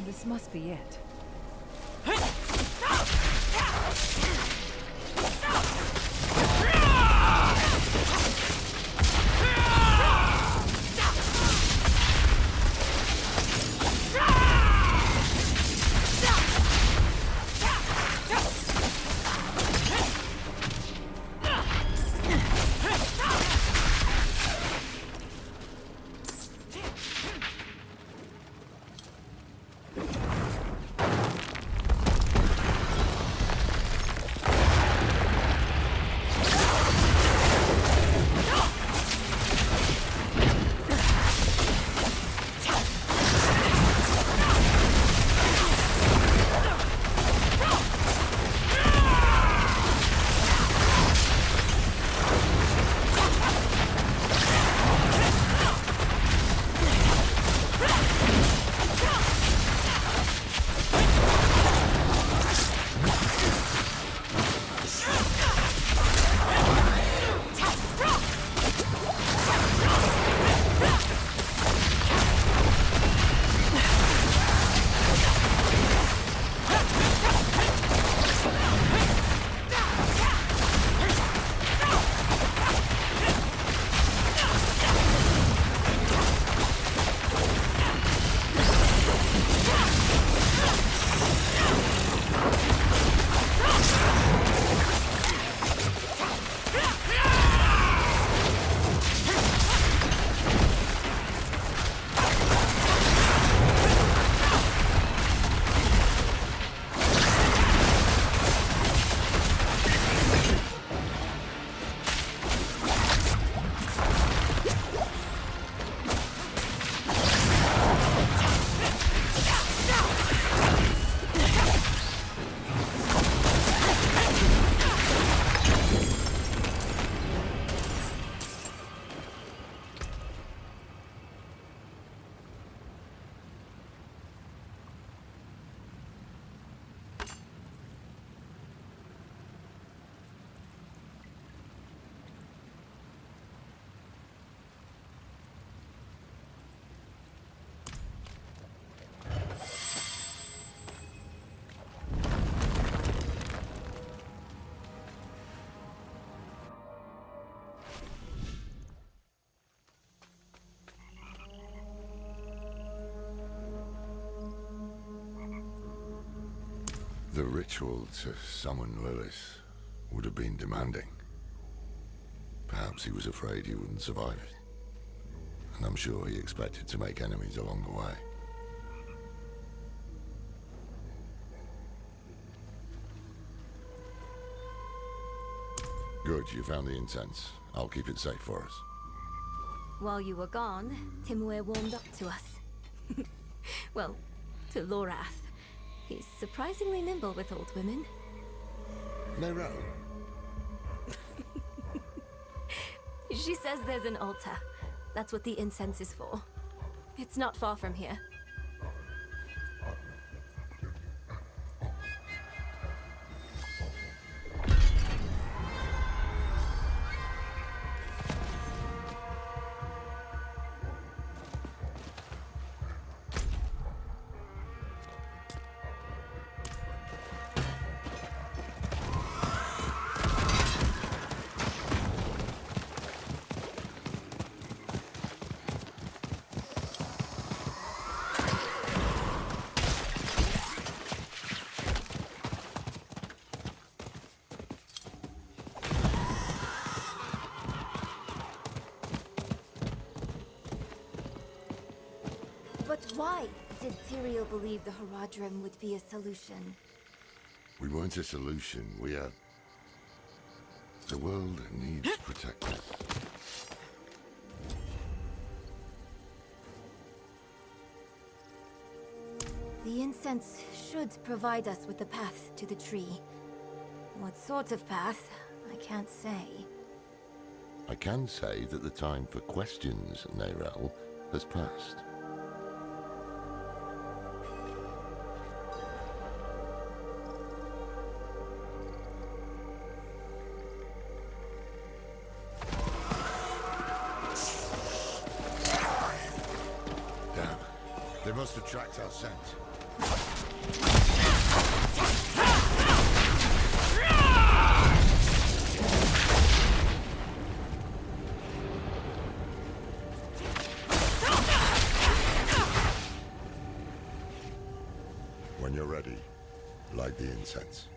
This must be it. The ritual to summon Lilith would have been demanding. Perhaps he was afraid he wouldn't survive it. And I'm sure he expected to make enemies along the way. Good, you found the incense. I'll keep it safe for us. While you were gone, Timur warmed up to us. Well, to Lorath. He's surprisingly nimble with old women. Neyrelle? She says there's an altar. That's what the incense is for. It's not far from here. But why did Tyrael believe the Horadrim would be a solution? We weren't a solution, we are... The world needs protectors. The incense should provide us with the path to the tree. What sort of path, I can't say. I can say that the time for questions, Neyrelle, has passed. Damn. They must have tracked our scent. When you're ready, light the incense.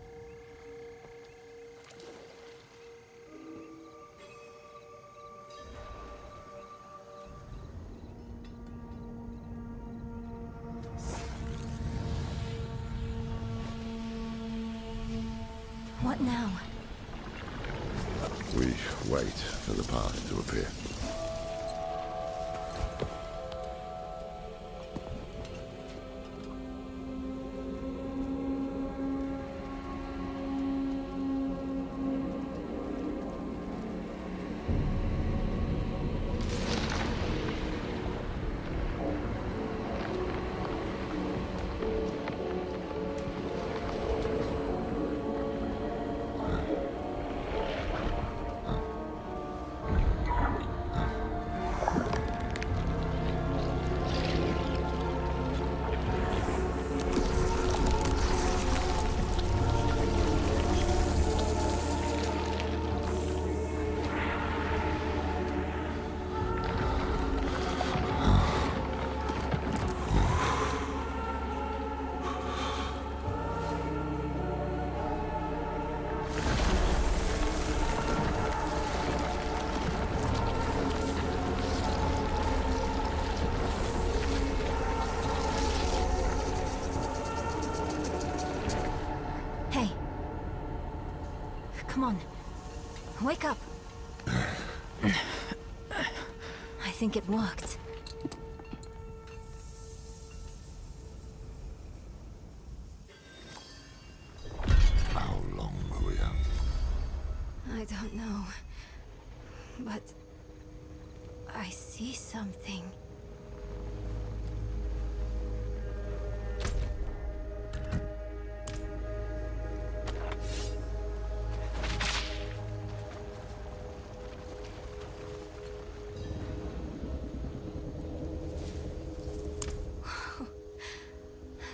What now? We wait for the path to appear. Come on. Wake up. I think it worked. How long were we up? I don't know. But... I see something.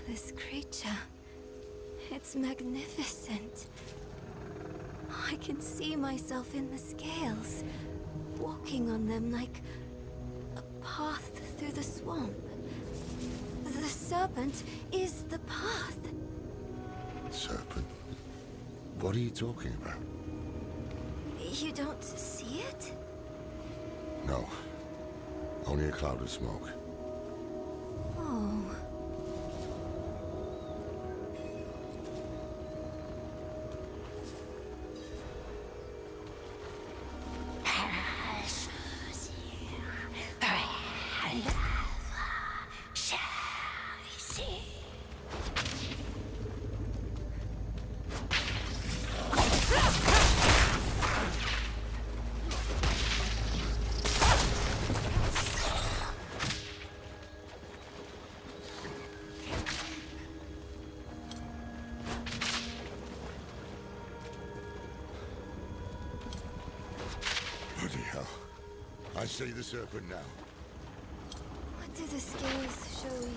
This creature... It's magnificent. I can see myself in the scales, walking on them like a path through the swamp. The serpent is the path. serpent? What are you talking about? You don't see it? No. Only a cloud of smoke. Oh. Bloody hell. I see the serpent now. What do the scales show you?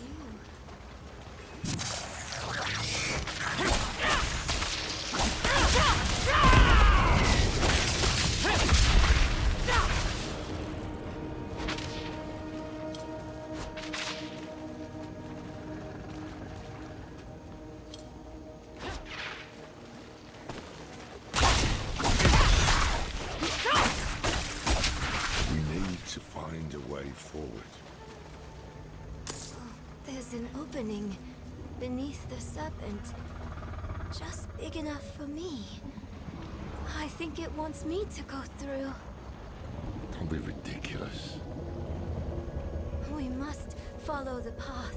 Find a way forward. There's an opening beneath the serpent. Just big enough for me. I think it wants me to go through. Don't be ridiculous. We must follow the path.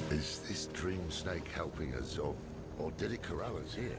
Is this dream snake helping us, or did it corral us here?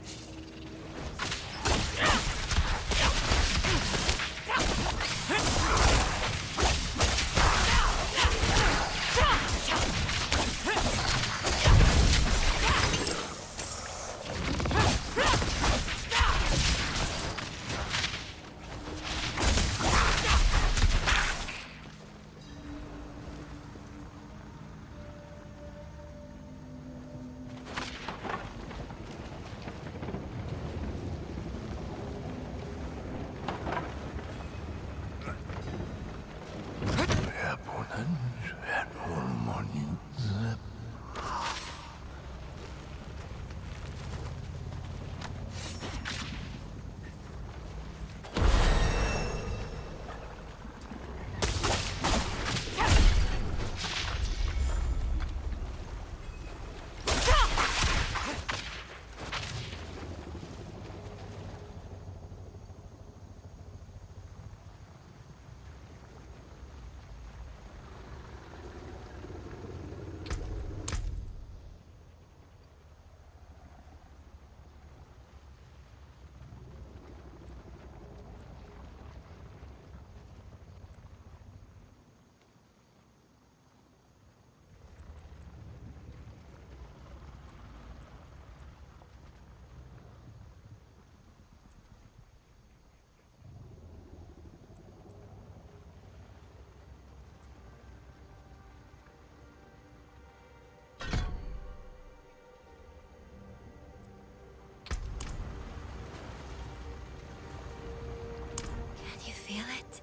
Feel it?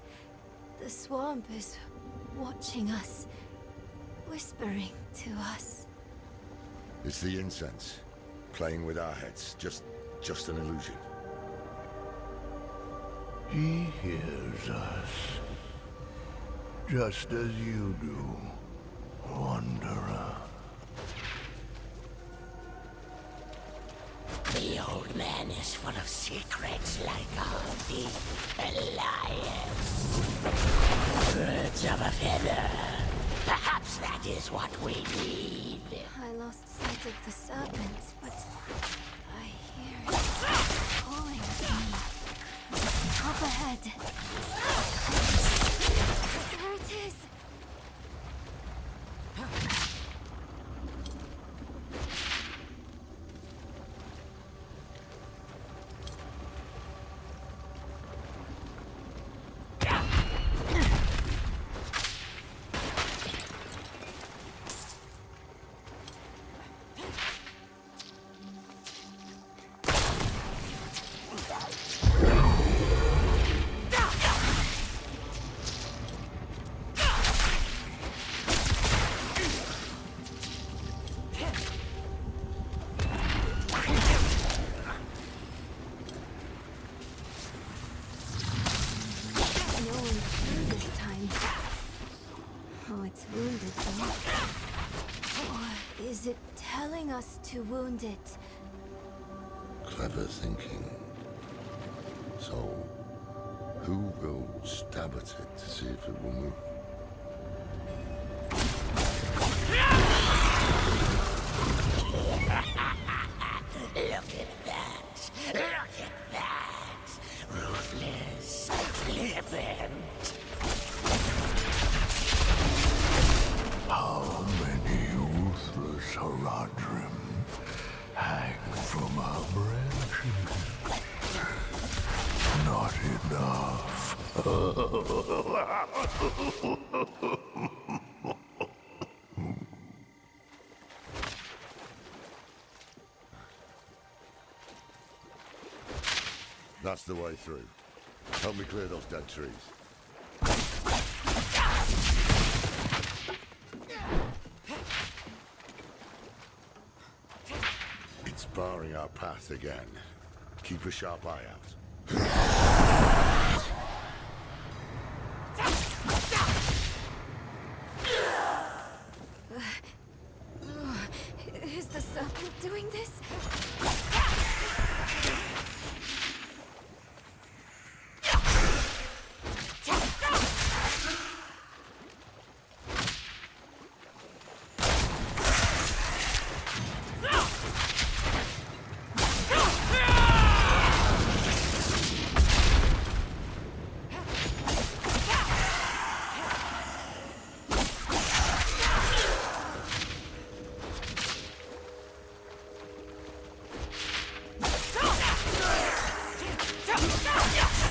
The swamp is watching us, whispering to us. It's the incense, playing with our heads, just an illusion. He hears us, just as you do, Wanderer. The old man is full of secrets like all the Alliance. Birds of a feather. Perhaps that is what we need. I lost sight of the serpent, but I hear it calling me. Up ahead. There it is. Is it telling us to wound it? Clever thinking. So, who will stab at it to see if it will move? Look at that! Look at that! Ruthless, flippant. How many ruthless Haradrim hang from our branches? Not enough. That's the way through. Help me clear those dead trees. It's barring our path again. Keep a sharp eye out. Is the serpent doing this?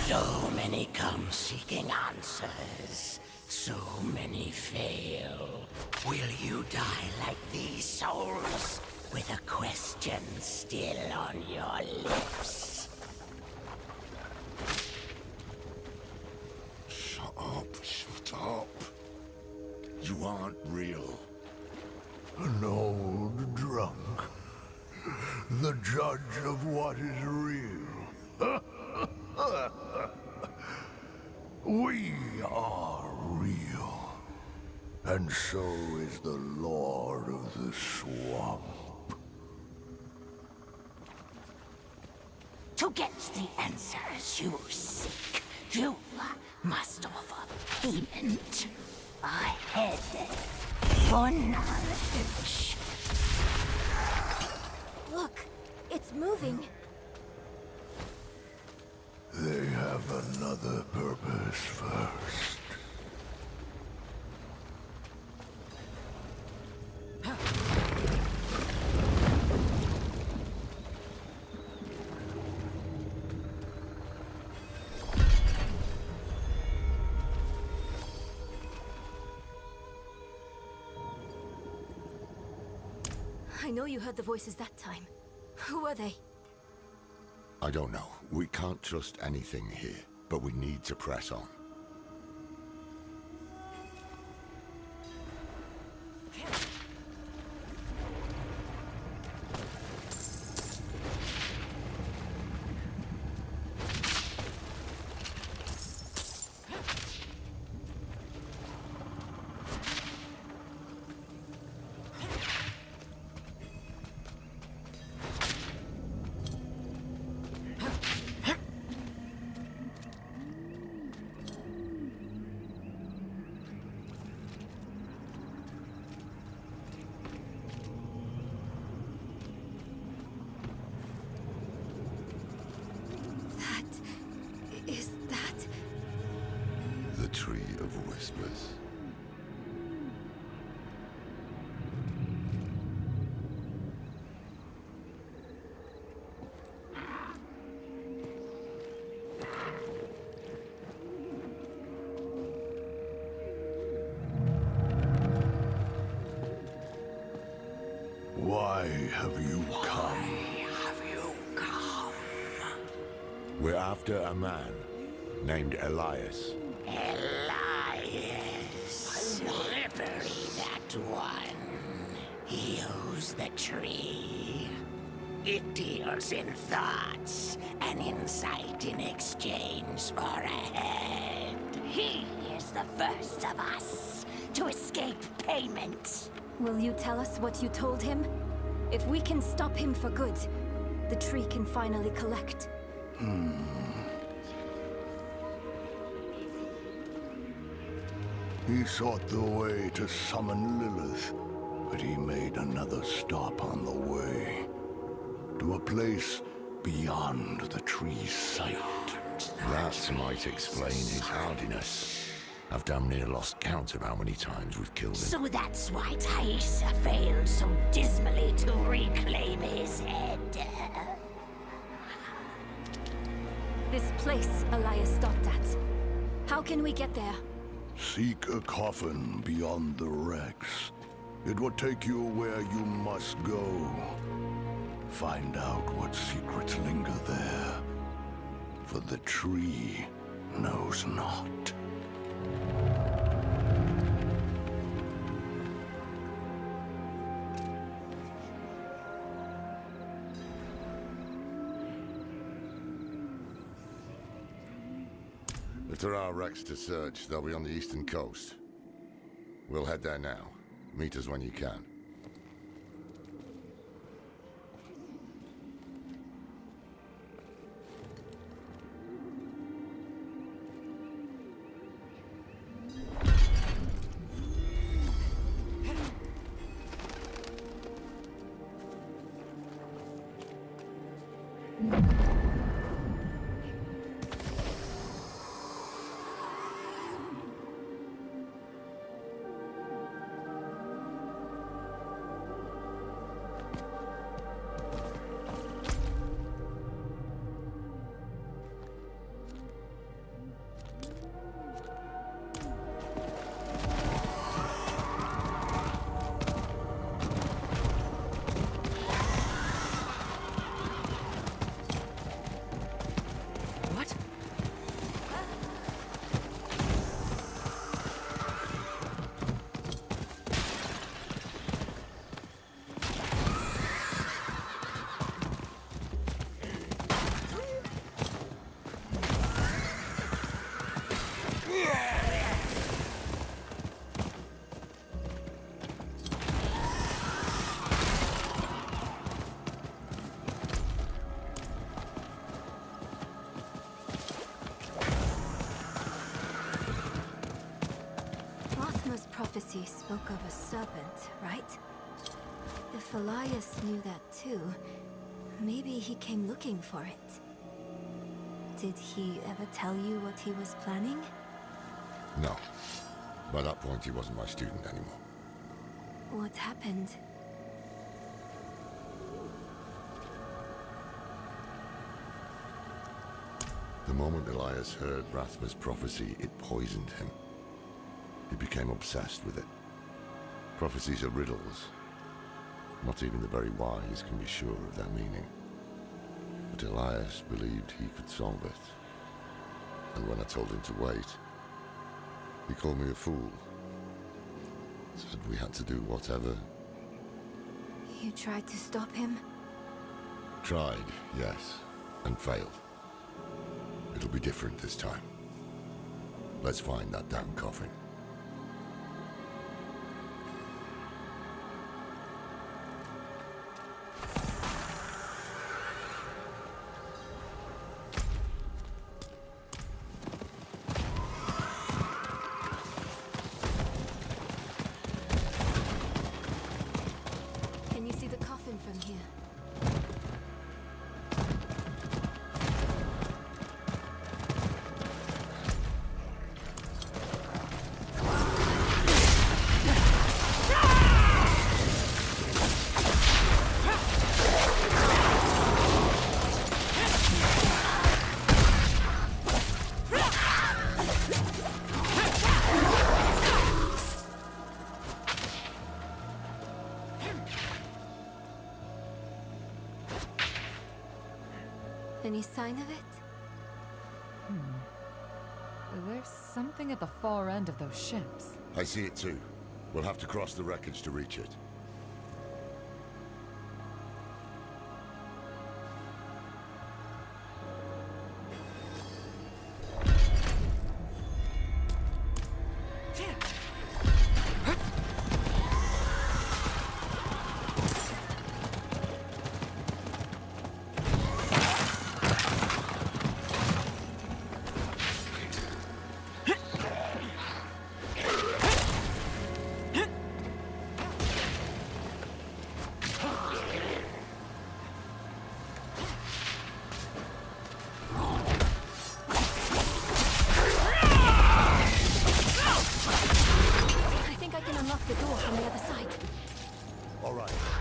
So many come seeking answers. So many fail. Will you die like these souls? With a question still on your lips? Shut up, shut up. You aren't real. An old drunk. The judge of what is real. We are real. And so is the Lord of the Swamp. To get the answers you seek, you must offer payment. A head for knowledge. Look, it's moving. They have another purpose first. I know you heard the voices that time. Who are they? I don't know. We can't trust anything here, but we need to press on. Is that... The Tree of Whispers. Why have you come? We're after a man named Elias. Elias. Slippery, that one. He owes the tree. It deals in thoughts and insight in exchange for a head. He is the first of us to escape payment. Will you tell us what you told him? If we can stop him for good, the tree can finally collect. He sought the way to summon Lilith, but he made another stop on the way. To a place beyond the tree's sight. That might explain his hardiness. I've damn near lost count of how many times we've killed him. So that's why Thaisa failed so dismally to reclaim his head. This place Elias stopped at. How can we get there? Seek a coffin beyond the wrecks. It will take you where you must go. Find out what secrets linger there. For the tree knows not. If there are wrecks to search, they'll be on the eastern coast. We'll head there now. Meet us when you can. Prophecy spoke of a serpent, right? If Elias knew that too, maybe he came looking for it. Did he ever tell you what he was planning? No. By that point, he wasn't my student anymore. What happened? The moment Elias heard Rathma's prophecy, it poisoned him. He became obsessed with it. Prophecies are riddles. Not even the very wise can be sure of their meaning. But Elias believed he could solve it. And when I told him to wait, he called me a fool. Said we had to do whatever. You tried to stop him? Tried, yes, and failed. It'll be different this time. Let's find that damn coffin. Can you see the coffin from here? Any sign of it? There's something at the far end of those ships. I see it too. We'll have to cross the wreckage to reach it.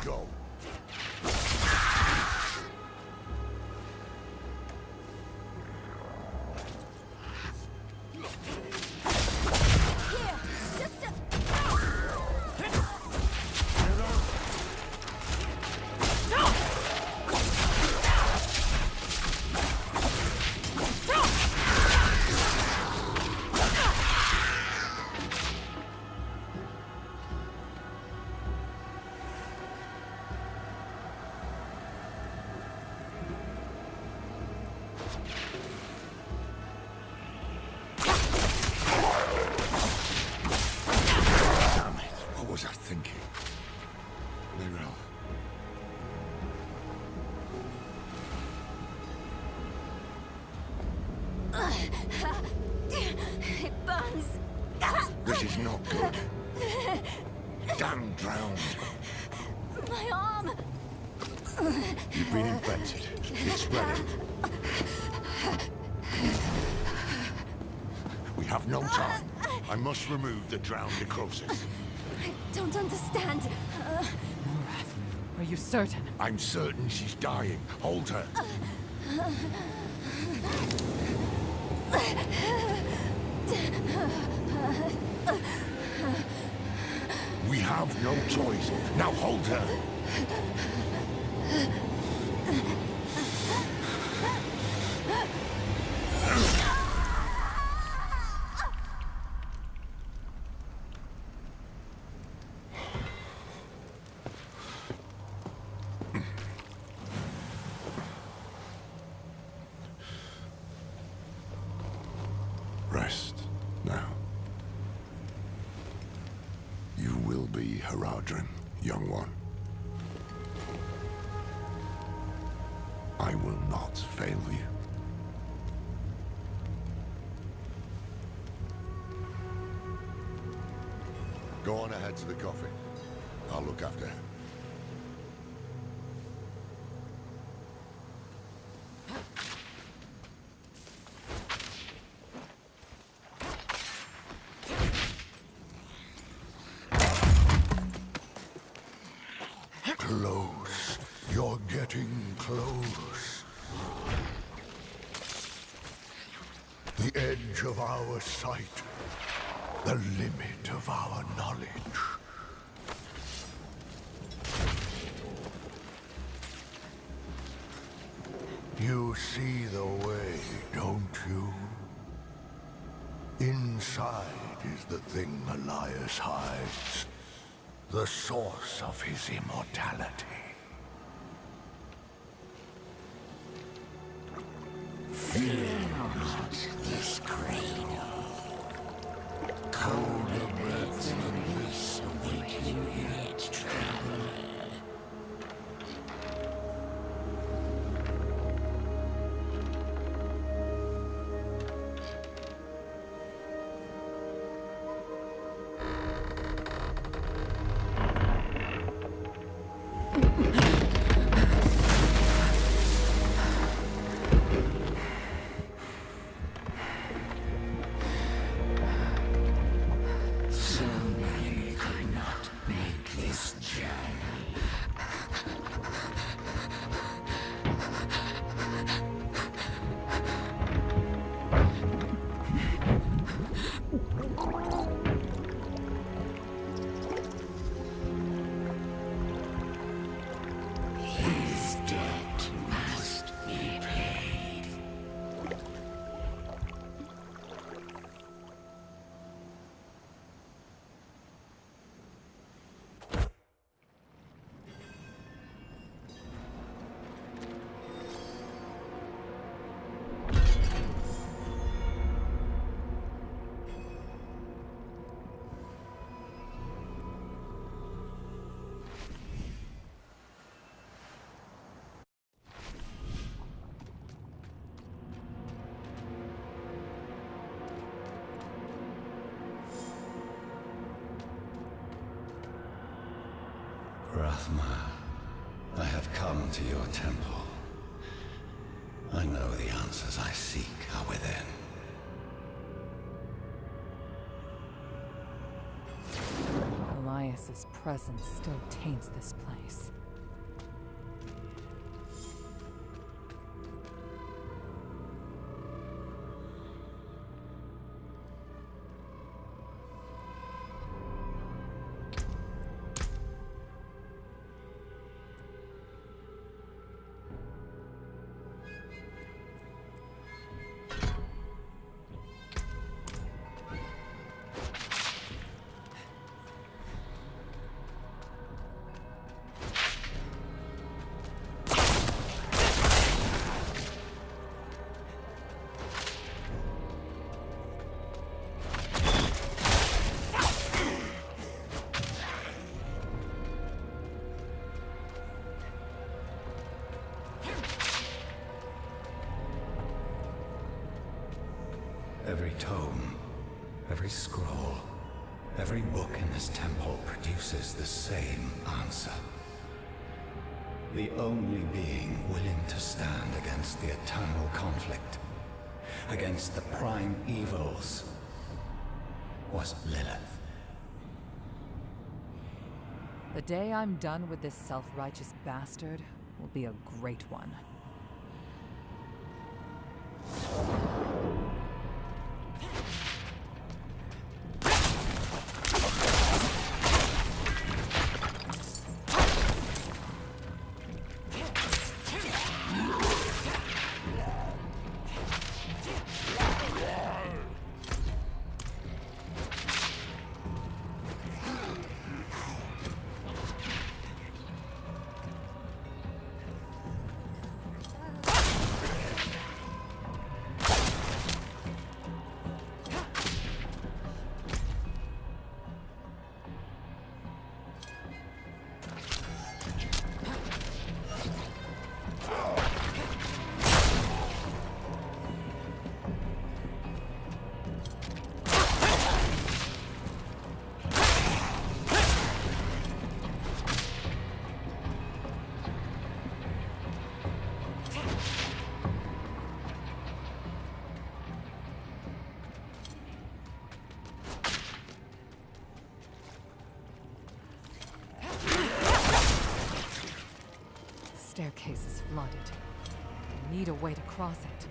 go. It burns. This is not good. Damn drowned. My arm. You've been infected. It's spreading. We have no time. I must remove the drowned necrosis. I don't understand. Are you certain? I'm certain she's dying. Hold her. We have no choice. Now hold her. Rest now. You will be Haradrim, young one. I will not fail you. Go on ahead to the coffin. I'll look after her. Close. You're getting close. The edge of our sight. The limit of our knowledge. You see the way, don't you? Inside is the thing Elias hides. The source of his immortality. Fear not this cradle. Colder breaths than this await you yet, traveler. Rathma, I have come to your temple. I know the answers I seek are within. Elias's presence still taints this place. Every tome, every scroll, every book in this temple produces the same answer. The only being willing to stand against the eternal conflict, against the prime evils, was Lilith. The day I'm done with this self-righteous bastard will be a great one. Staircase is flooded. I need a way to cross it.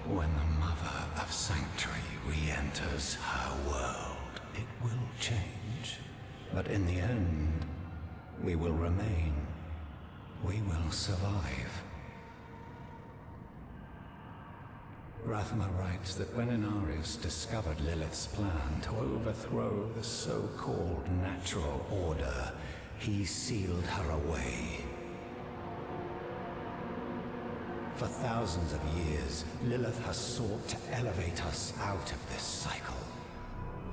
When the Mother of Sanctuary re-enters her world, it will change. But in the end, we will remain. We will survive. Rathma writes that when Inarius discovered Lilith's plan to overthrow the so-called natural order, he sealed her away. For thousands of years, Lilith has sought to elevate us out of this cycle,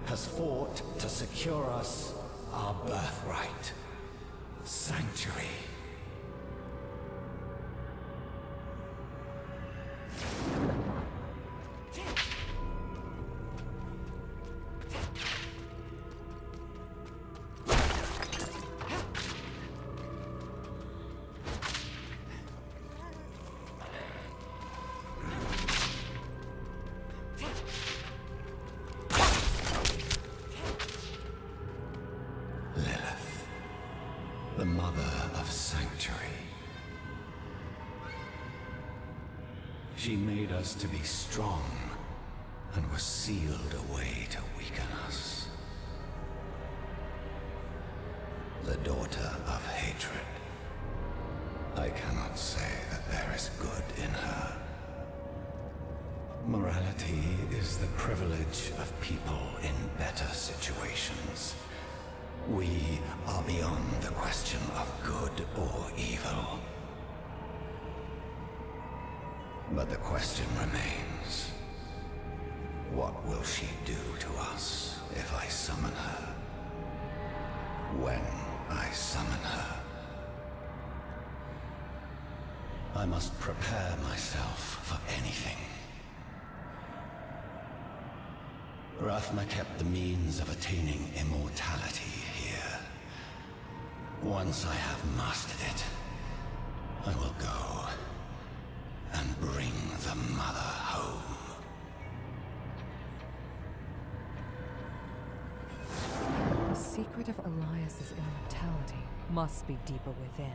has fought to secure us our birthright, Sanctuary. She made us to be strong, and was sealed away to weaken us. The daughter of hatred. I cannot say that there is good in her. Morality is the privilege of people in better situations. We are beyond the question of good or evil. But the question remains, what will she do to us if I summon her? When I summon her? I must prepare myself for anything. Rathma kept the means of attaining immortality here. Once I have mastered it, I will go and bring the mother home. The secret of Elias's immortality must be deeper within.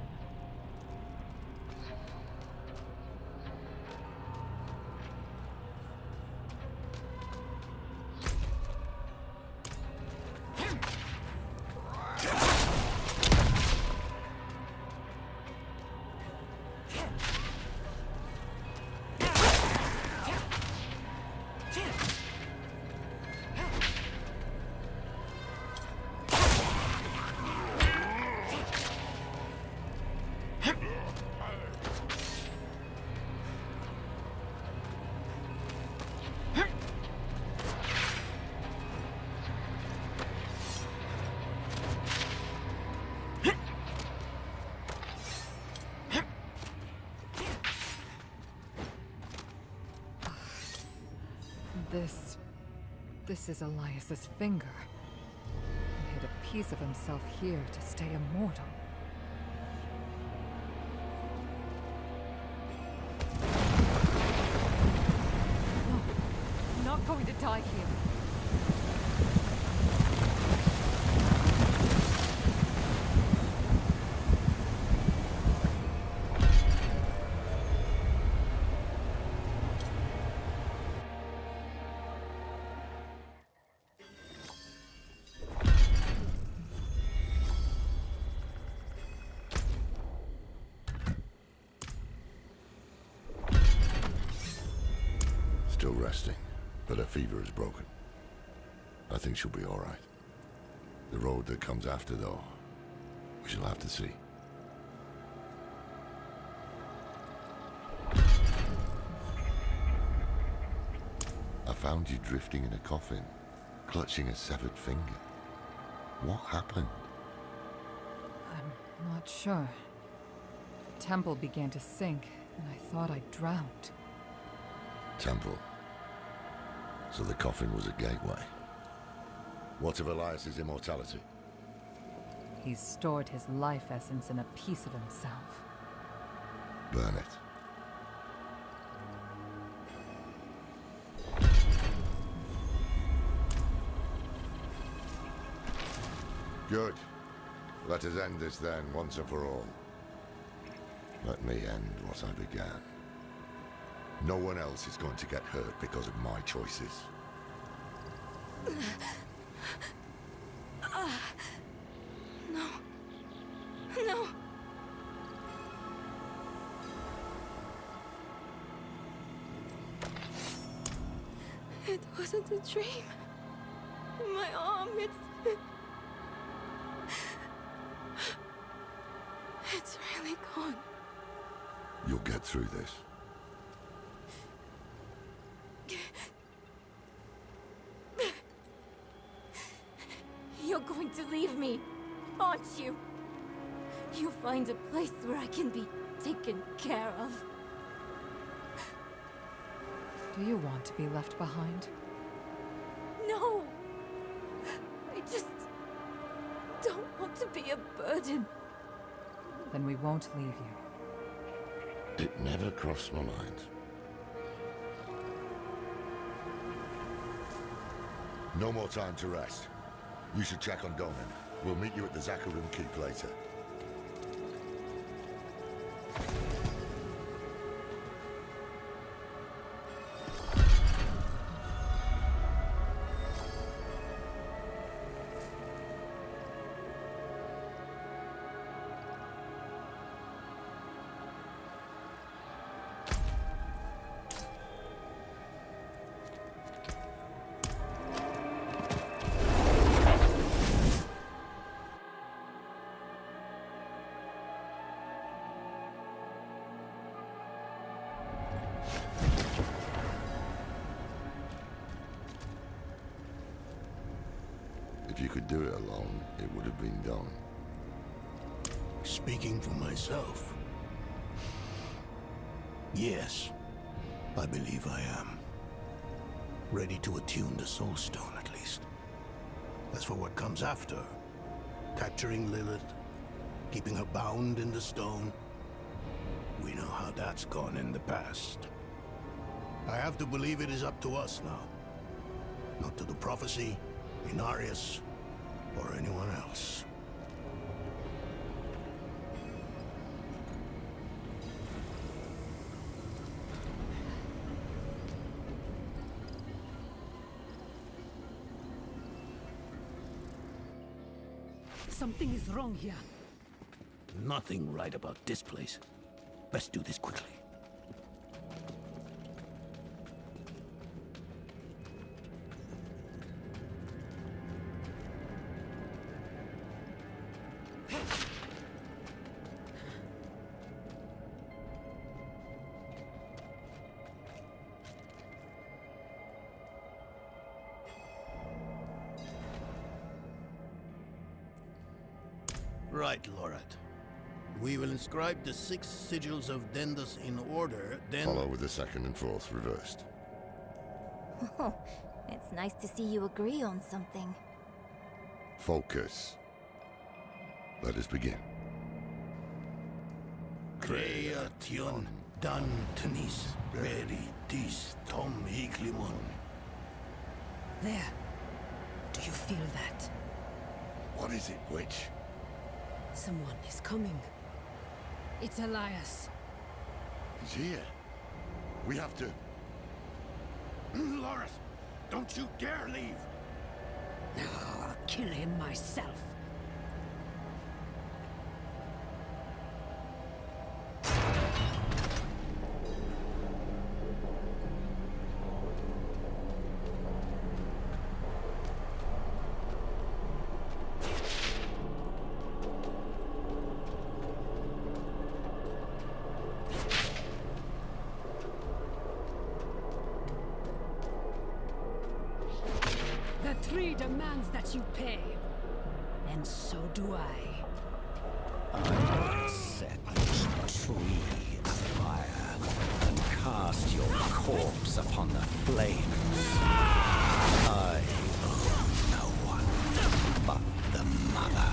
This is Elias's finger. He hid a piece of himself here to stay immortal. No, I'm not going to die here. Still resting, but her fever is broken. I think she'll be all right. The road that comes after, though, we shall have to see. I found you drifting in a coffin, clutching a severed finger. What happened? I'm not sure. The temple began to sink, and I thought I drowned. Temple. So the coffin was a gateway. What of Elias's immortality? He's stored his life essence in a piece of himself. Burn it. Good. Let us end this then, once and for all. Let me end what I began. No one else is going to get hurt because of my choices. No. No. It wasn't a dream. My arm, it's really gone. You'll get through this. You're going to leave me, aren't you? You'll find a place where I can be taken care of. Do you want to be left behind? No! I just don't want to be a burden. Then we won't leave you. It never crossed my mind. No more time to rest. You should check on Donan. We'll meet you at the Zakharum Keep later. you could do it alone, it would have been done. Speaking for myself, yes, I believe I am. Ready to attune the Soul Stone, at least. As for what comes after, capturing Lilith, keeping her bound in the stone, we know how that's gone in the past. I have to believe it is up to us now. Not to the prophecy, Inarius, or anyone else. Something is wrong here. Nothing right about this place. Best do this quickly. Right, Lorat. We will inscribe the 6 sigils of Dendos in order, then... Follow with the second and fourth reversed. Oh, it's nice to see you agree on something. Focus. Let us begin. Creation dan tenis beri dis tom hiklimon. There. Do you feel that? What is it, witch? Someone is coming. It's Elias. He's here. We have to... Loris, don't you dare leave! No, I'll kill him myself. The tree demands that you pay. And so do I. I will set this tree afire and cast your corpse upon the flames. I owe no one but the mother.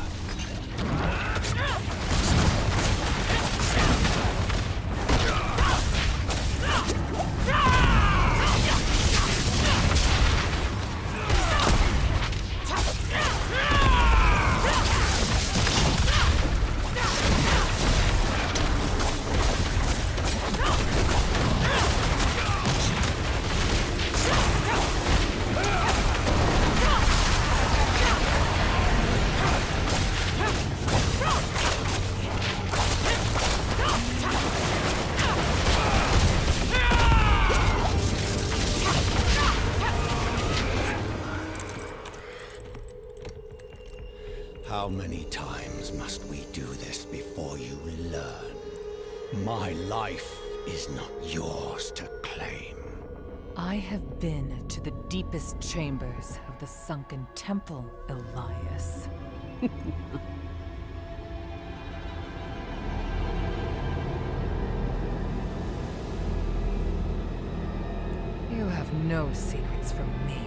How many times must we do this before you learn? My life is not yours to claim. I have been to the deepest chambers of the sunken temple, Elias. You have no secrets from me.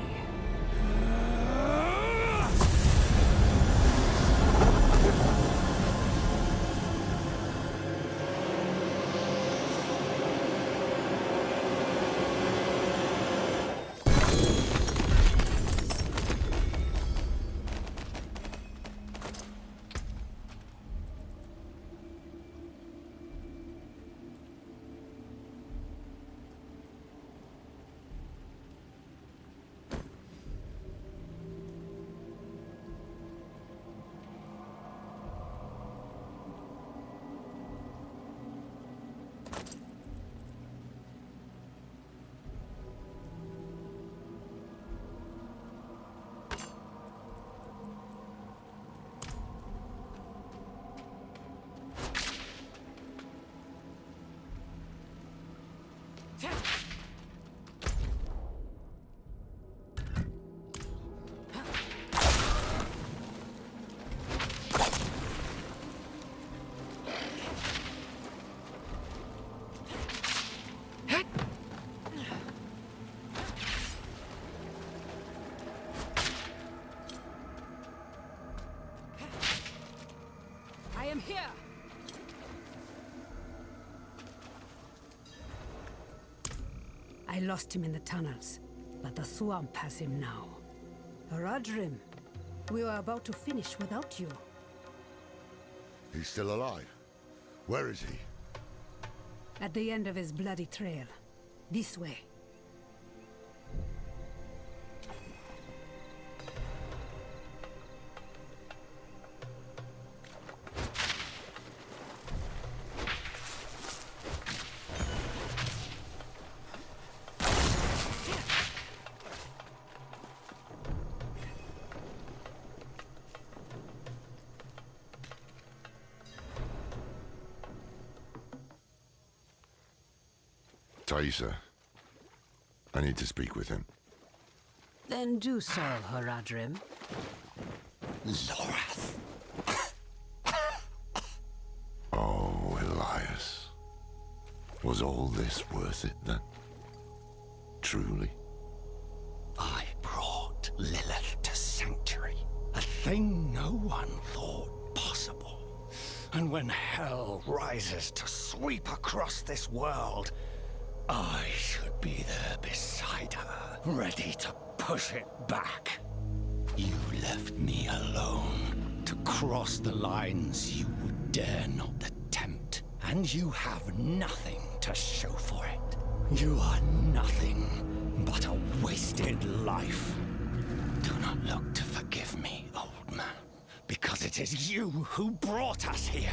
here! I lost him in the tunnels, but the swamp has him now. Haradrim, we were about to finish without you. He's still alive? Where is he? At the end of his bloody trail. This way. Thaisa, I need to speak with him. Then do so, Haradrim. Lorath. Oh, Elias. Was all this worth it then? Truly? I brought Lilith to Sanctuary, a thing no one thought possible. And when hell rises to sweep across this world, I should be there beside her, ready to push it back. You left me alone to cross the lines you would dare not attempt, and you have nothing to show for it. You are nothing but a wasted life. Do not look to forgive me, old man, because it is you who brought us here.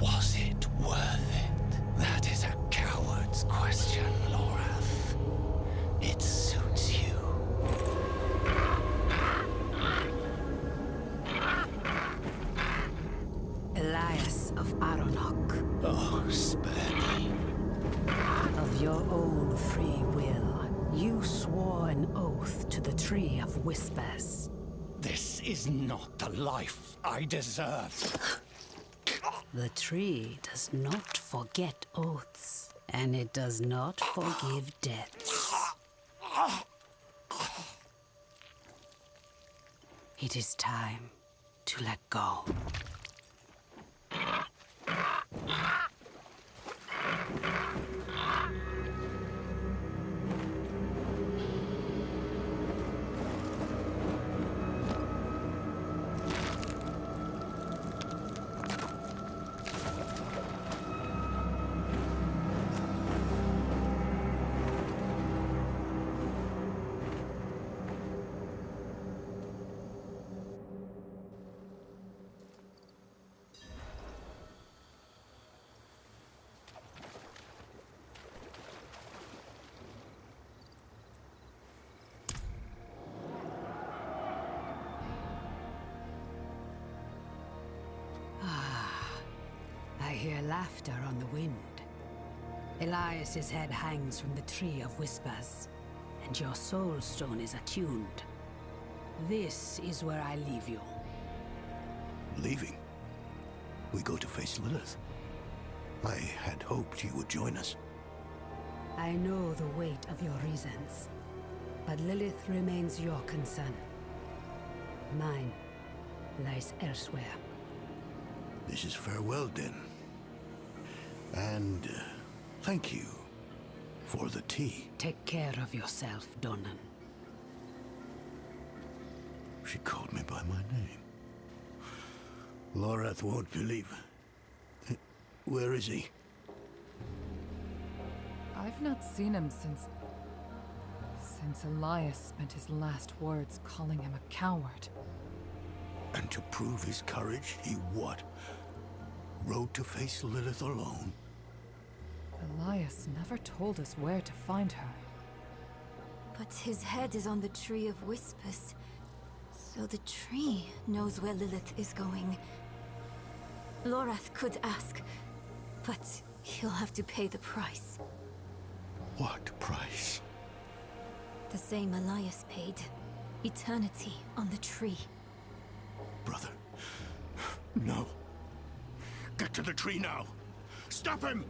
Was it worth it? That is a coward's question, Lorath. It suits you. Elias of Aronok. Oh, spare me. Of your own free will, you swore an oath to the Tree of Whispers. This is not the life I deserve. The tree does not forget oaths, and it does not forgive debts. It is time to let go. I hear laughter on the wind. Elias's head hangs from the Tree of Whispers, and your soul stone is attuned. This is where I leave you. Leaving? We go to face Lilith. I had hoped you would join us. I know the weight of your reasons, but Lilith remains your concern. Mine lies elsewhere. This is farewell, then. And thank you for the tea. Take care of yourself, Donan. She called me by my name. Lorath won't believe. Where is he? I've not seen him since Elias spent his last words calling him a coward. And to prove his courage, he what? Rode to face Lilith alone? Elias never told us where to find her. But his head is on the Tree of Whispers. So the tree knows where Lilith is going. Lorath could ask, but he'll have to pay the price. What price? The same Elias paid. Eternity on the tree. Brother. No. Get to the tree now. Stop him!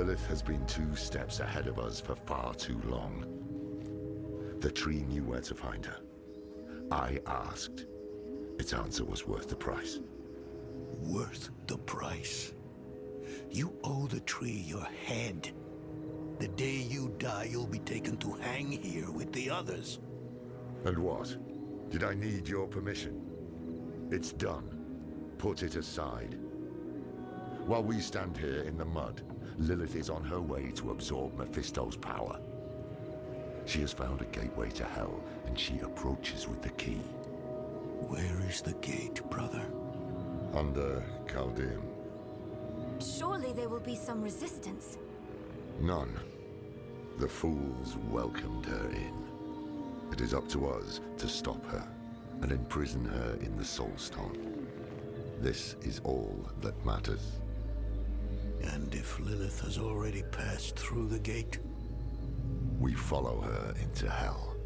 Lilith has been 2 steps ahead of us for far too long. The tree knew where to find her. I asked. Its answer was worth the price. Worth the price? You owe the tree your head. The day you die, you'll be taken to hang here with the others. And what? Did I need your permission? It's done. Put it aside. While we stand here in the mud, Lilith is on her way to absorb Mephisto's power. She has found a gateway to hell, and she approaches with the key. Where is the gate, brother? Under Chaldeum. Surely there will be some resistance. None. The fools welcomed her in. It is up to us to stop her and imprison her in the Soulstone. This is all that matters. And if Lilith has already passed through the gate? We follow her into hell.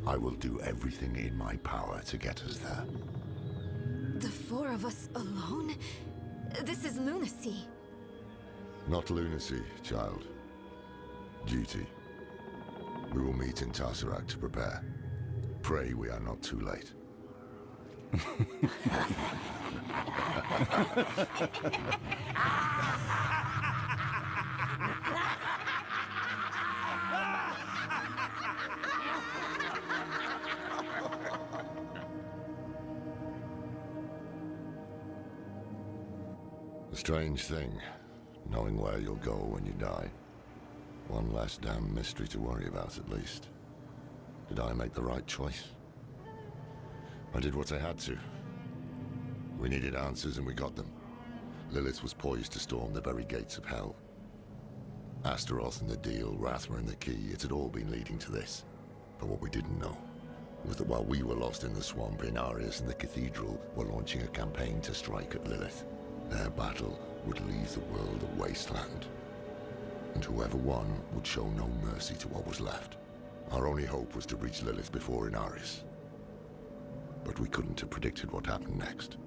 I will do everything in my power to get us there. The 4 of us alone? This is lunacy. Not lunacy, child. Duty. We will meet in Tarsarak to prepare. Pray we are not too late. A strange thing, knowing where you'll go when you die. One less damn mystery to worry about, at least. Did I make the right choice? I did what I had to. We needed answers and we got them. Lilith was poised to storm the very gates of hell. Astaroth and the deal, Rathma and the key, it had all been leading to this. But what we didn't know was that while we were lost in the swamp, Inarius and the Cathedral were launching a campaign to strike at Lilith. Their battle would leave the world a wasteland. And whoever won would show no mercy to what was left. Our only hope was to reach Lilith before Inarius. But we couldn't have predicted what happened next.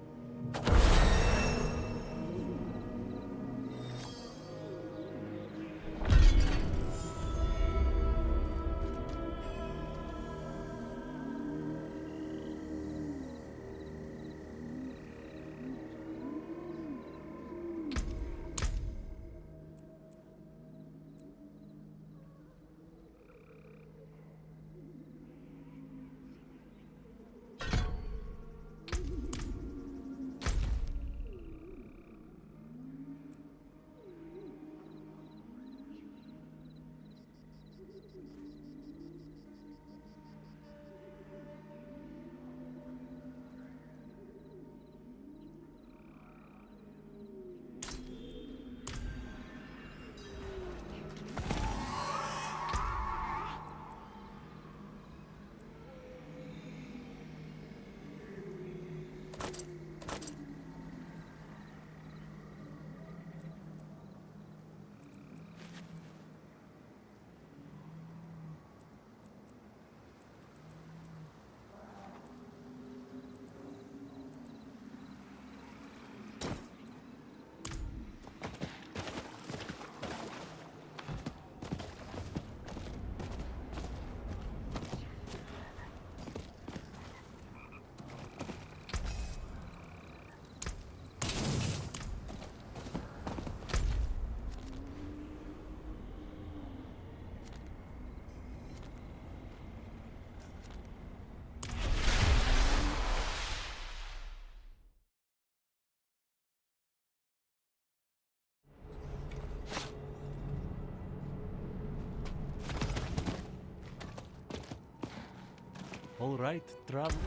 All right, traveler.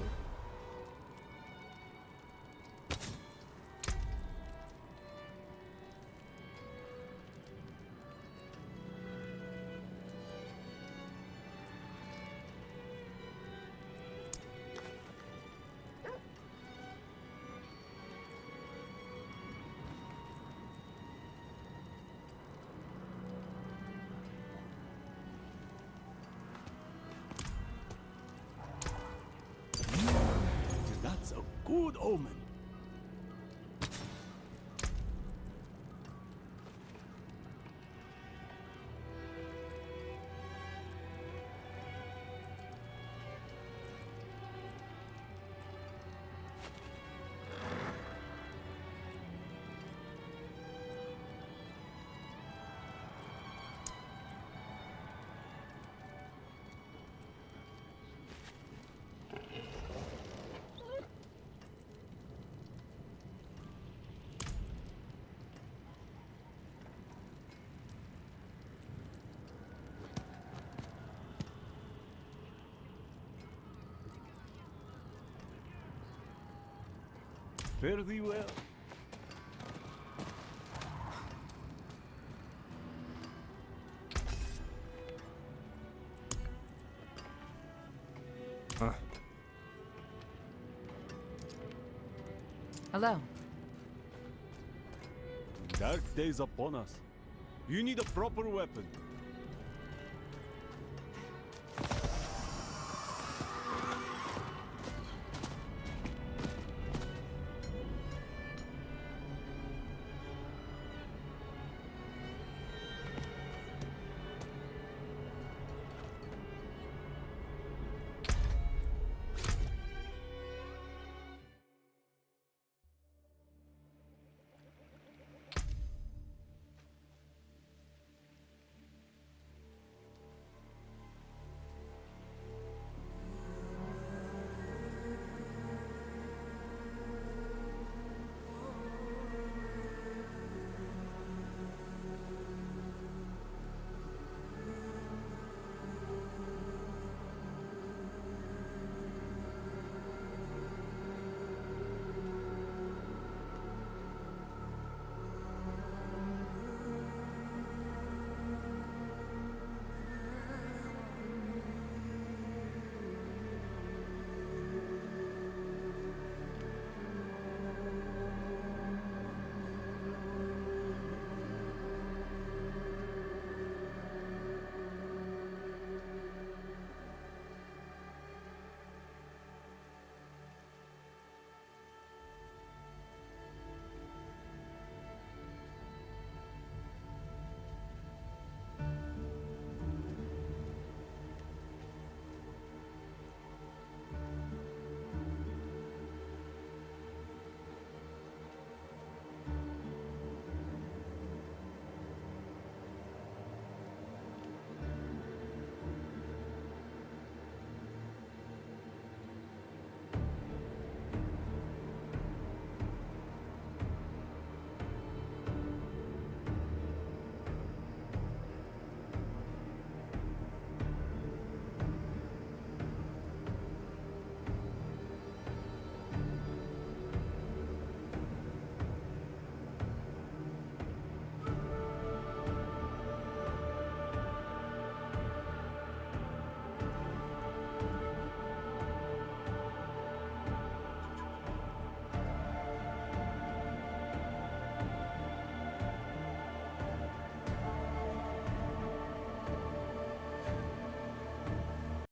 That's a good omen. Fare thee well. Hello. Dark days upon us. You need a proper weapon.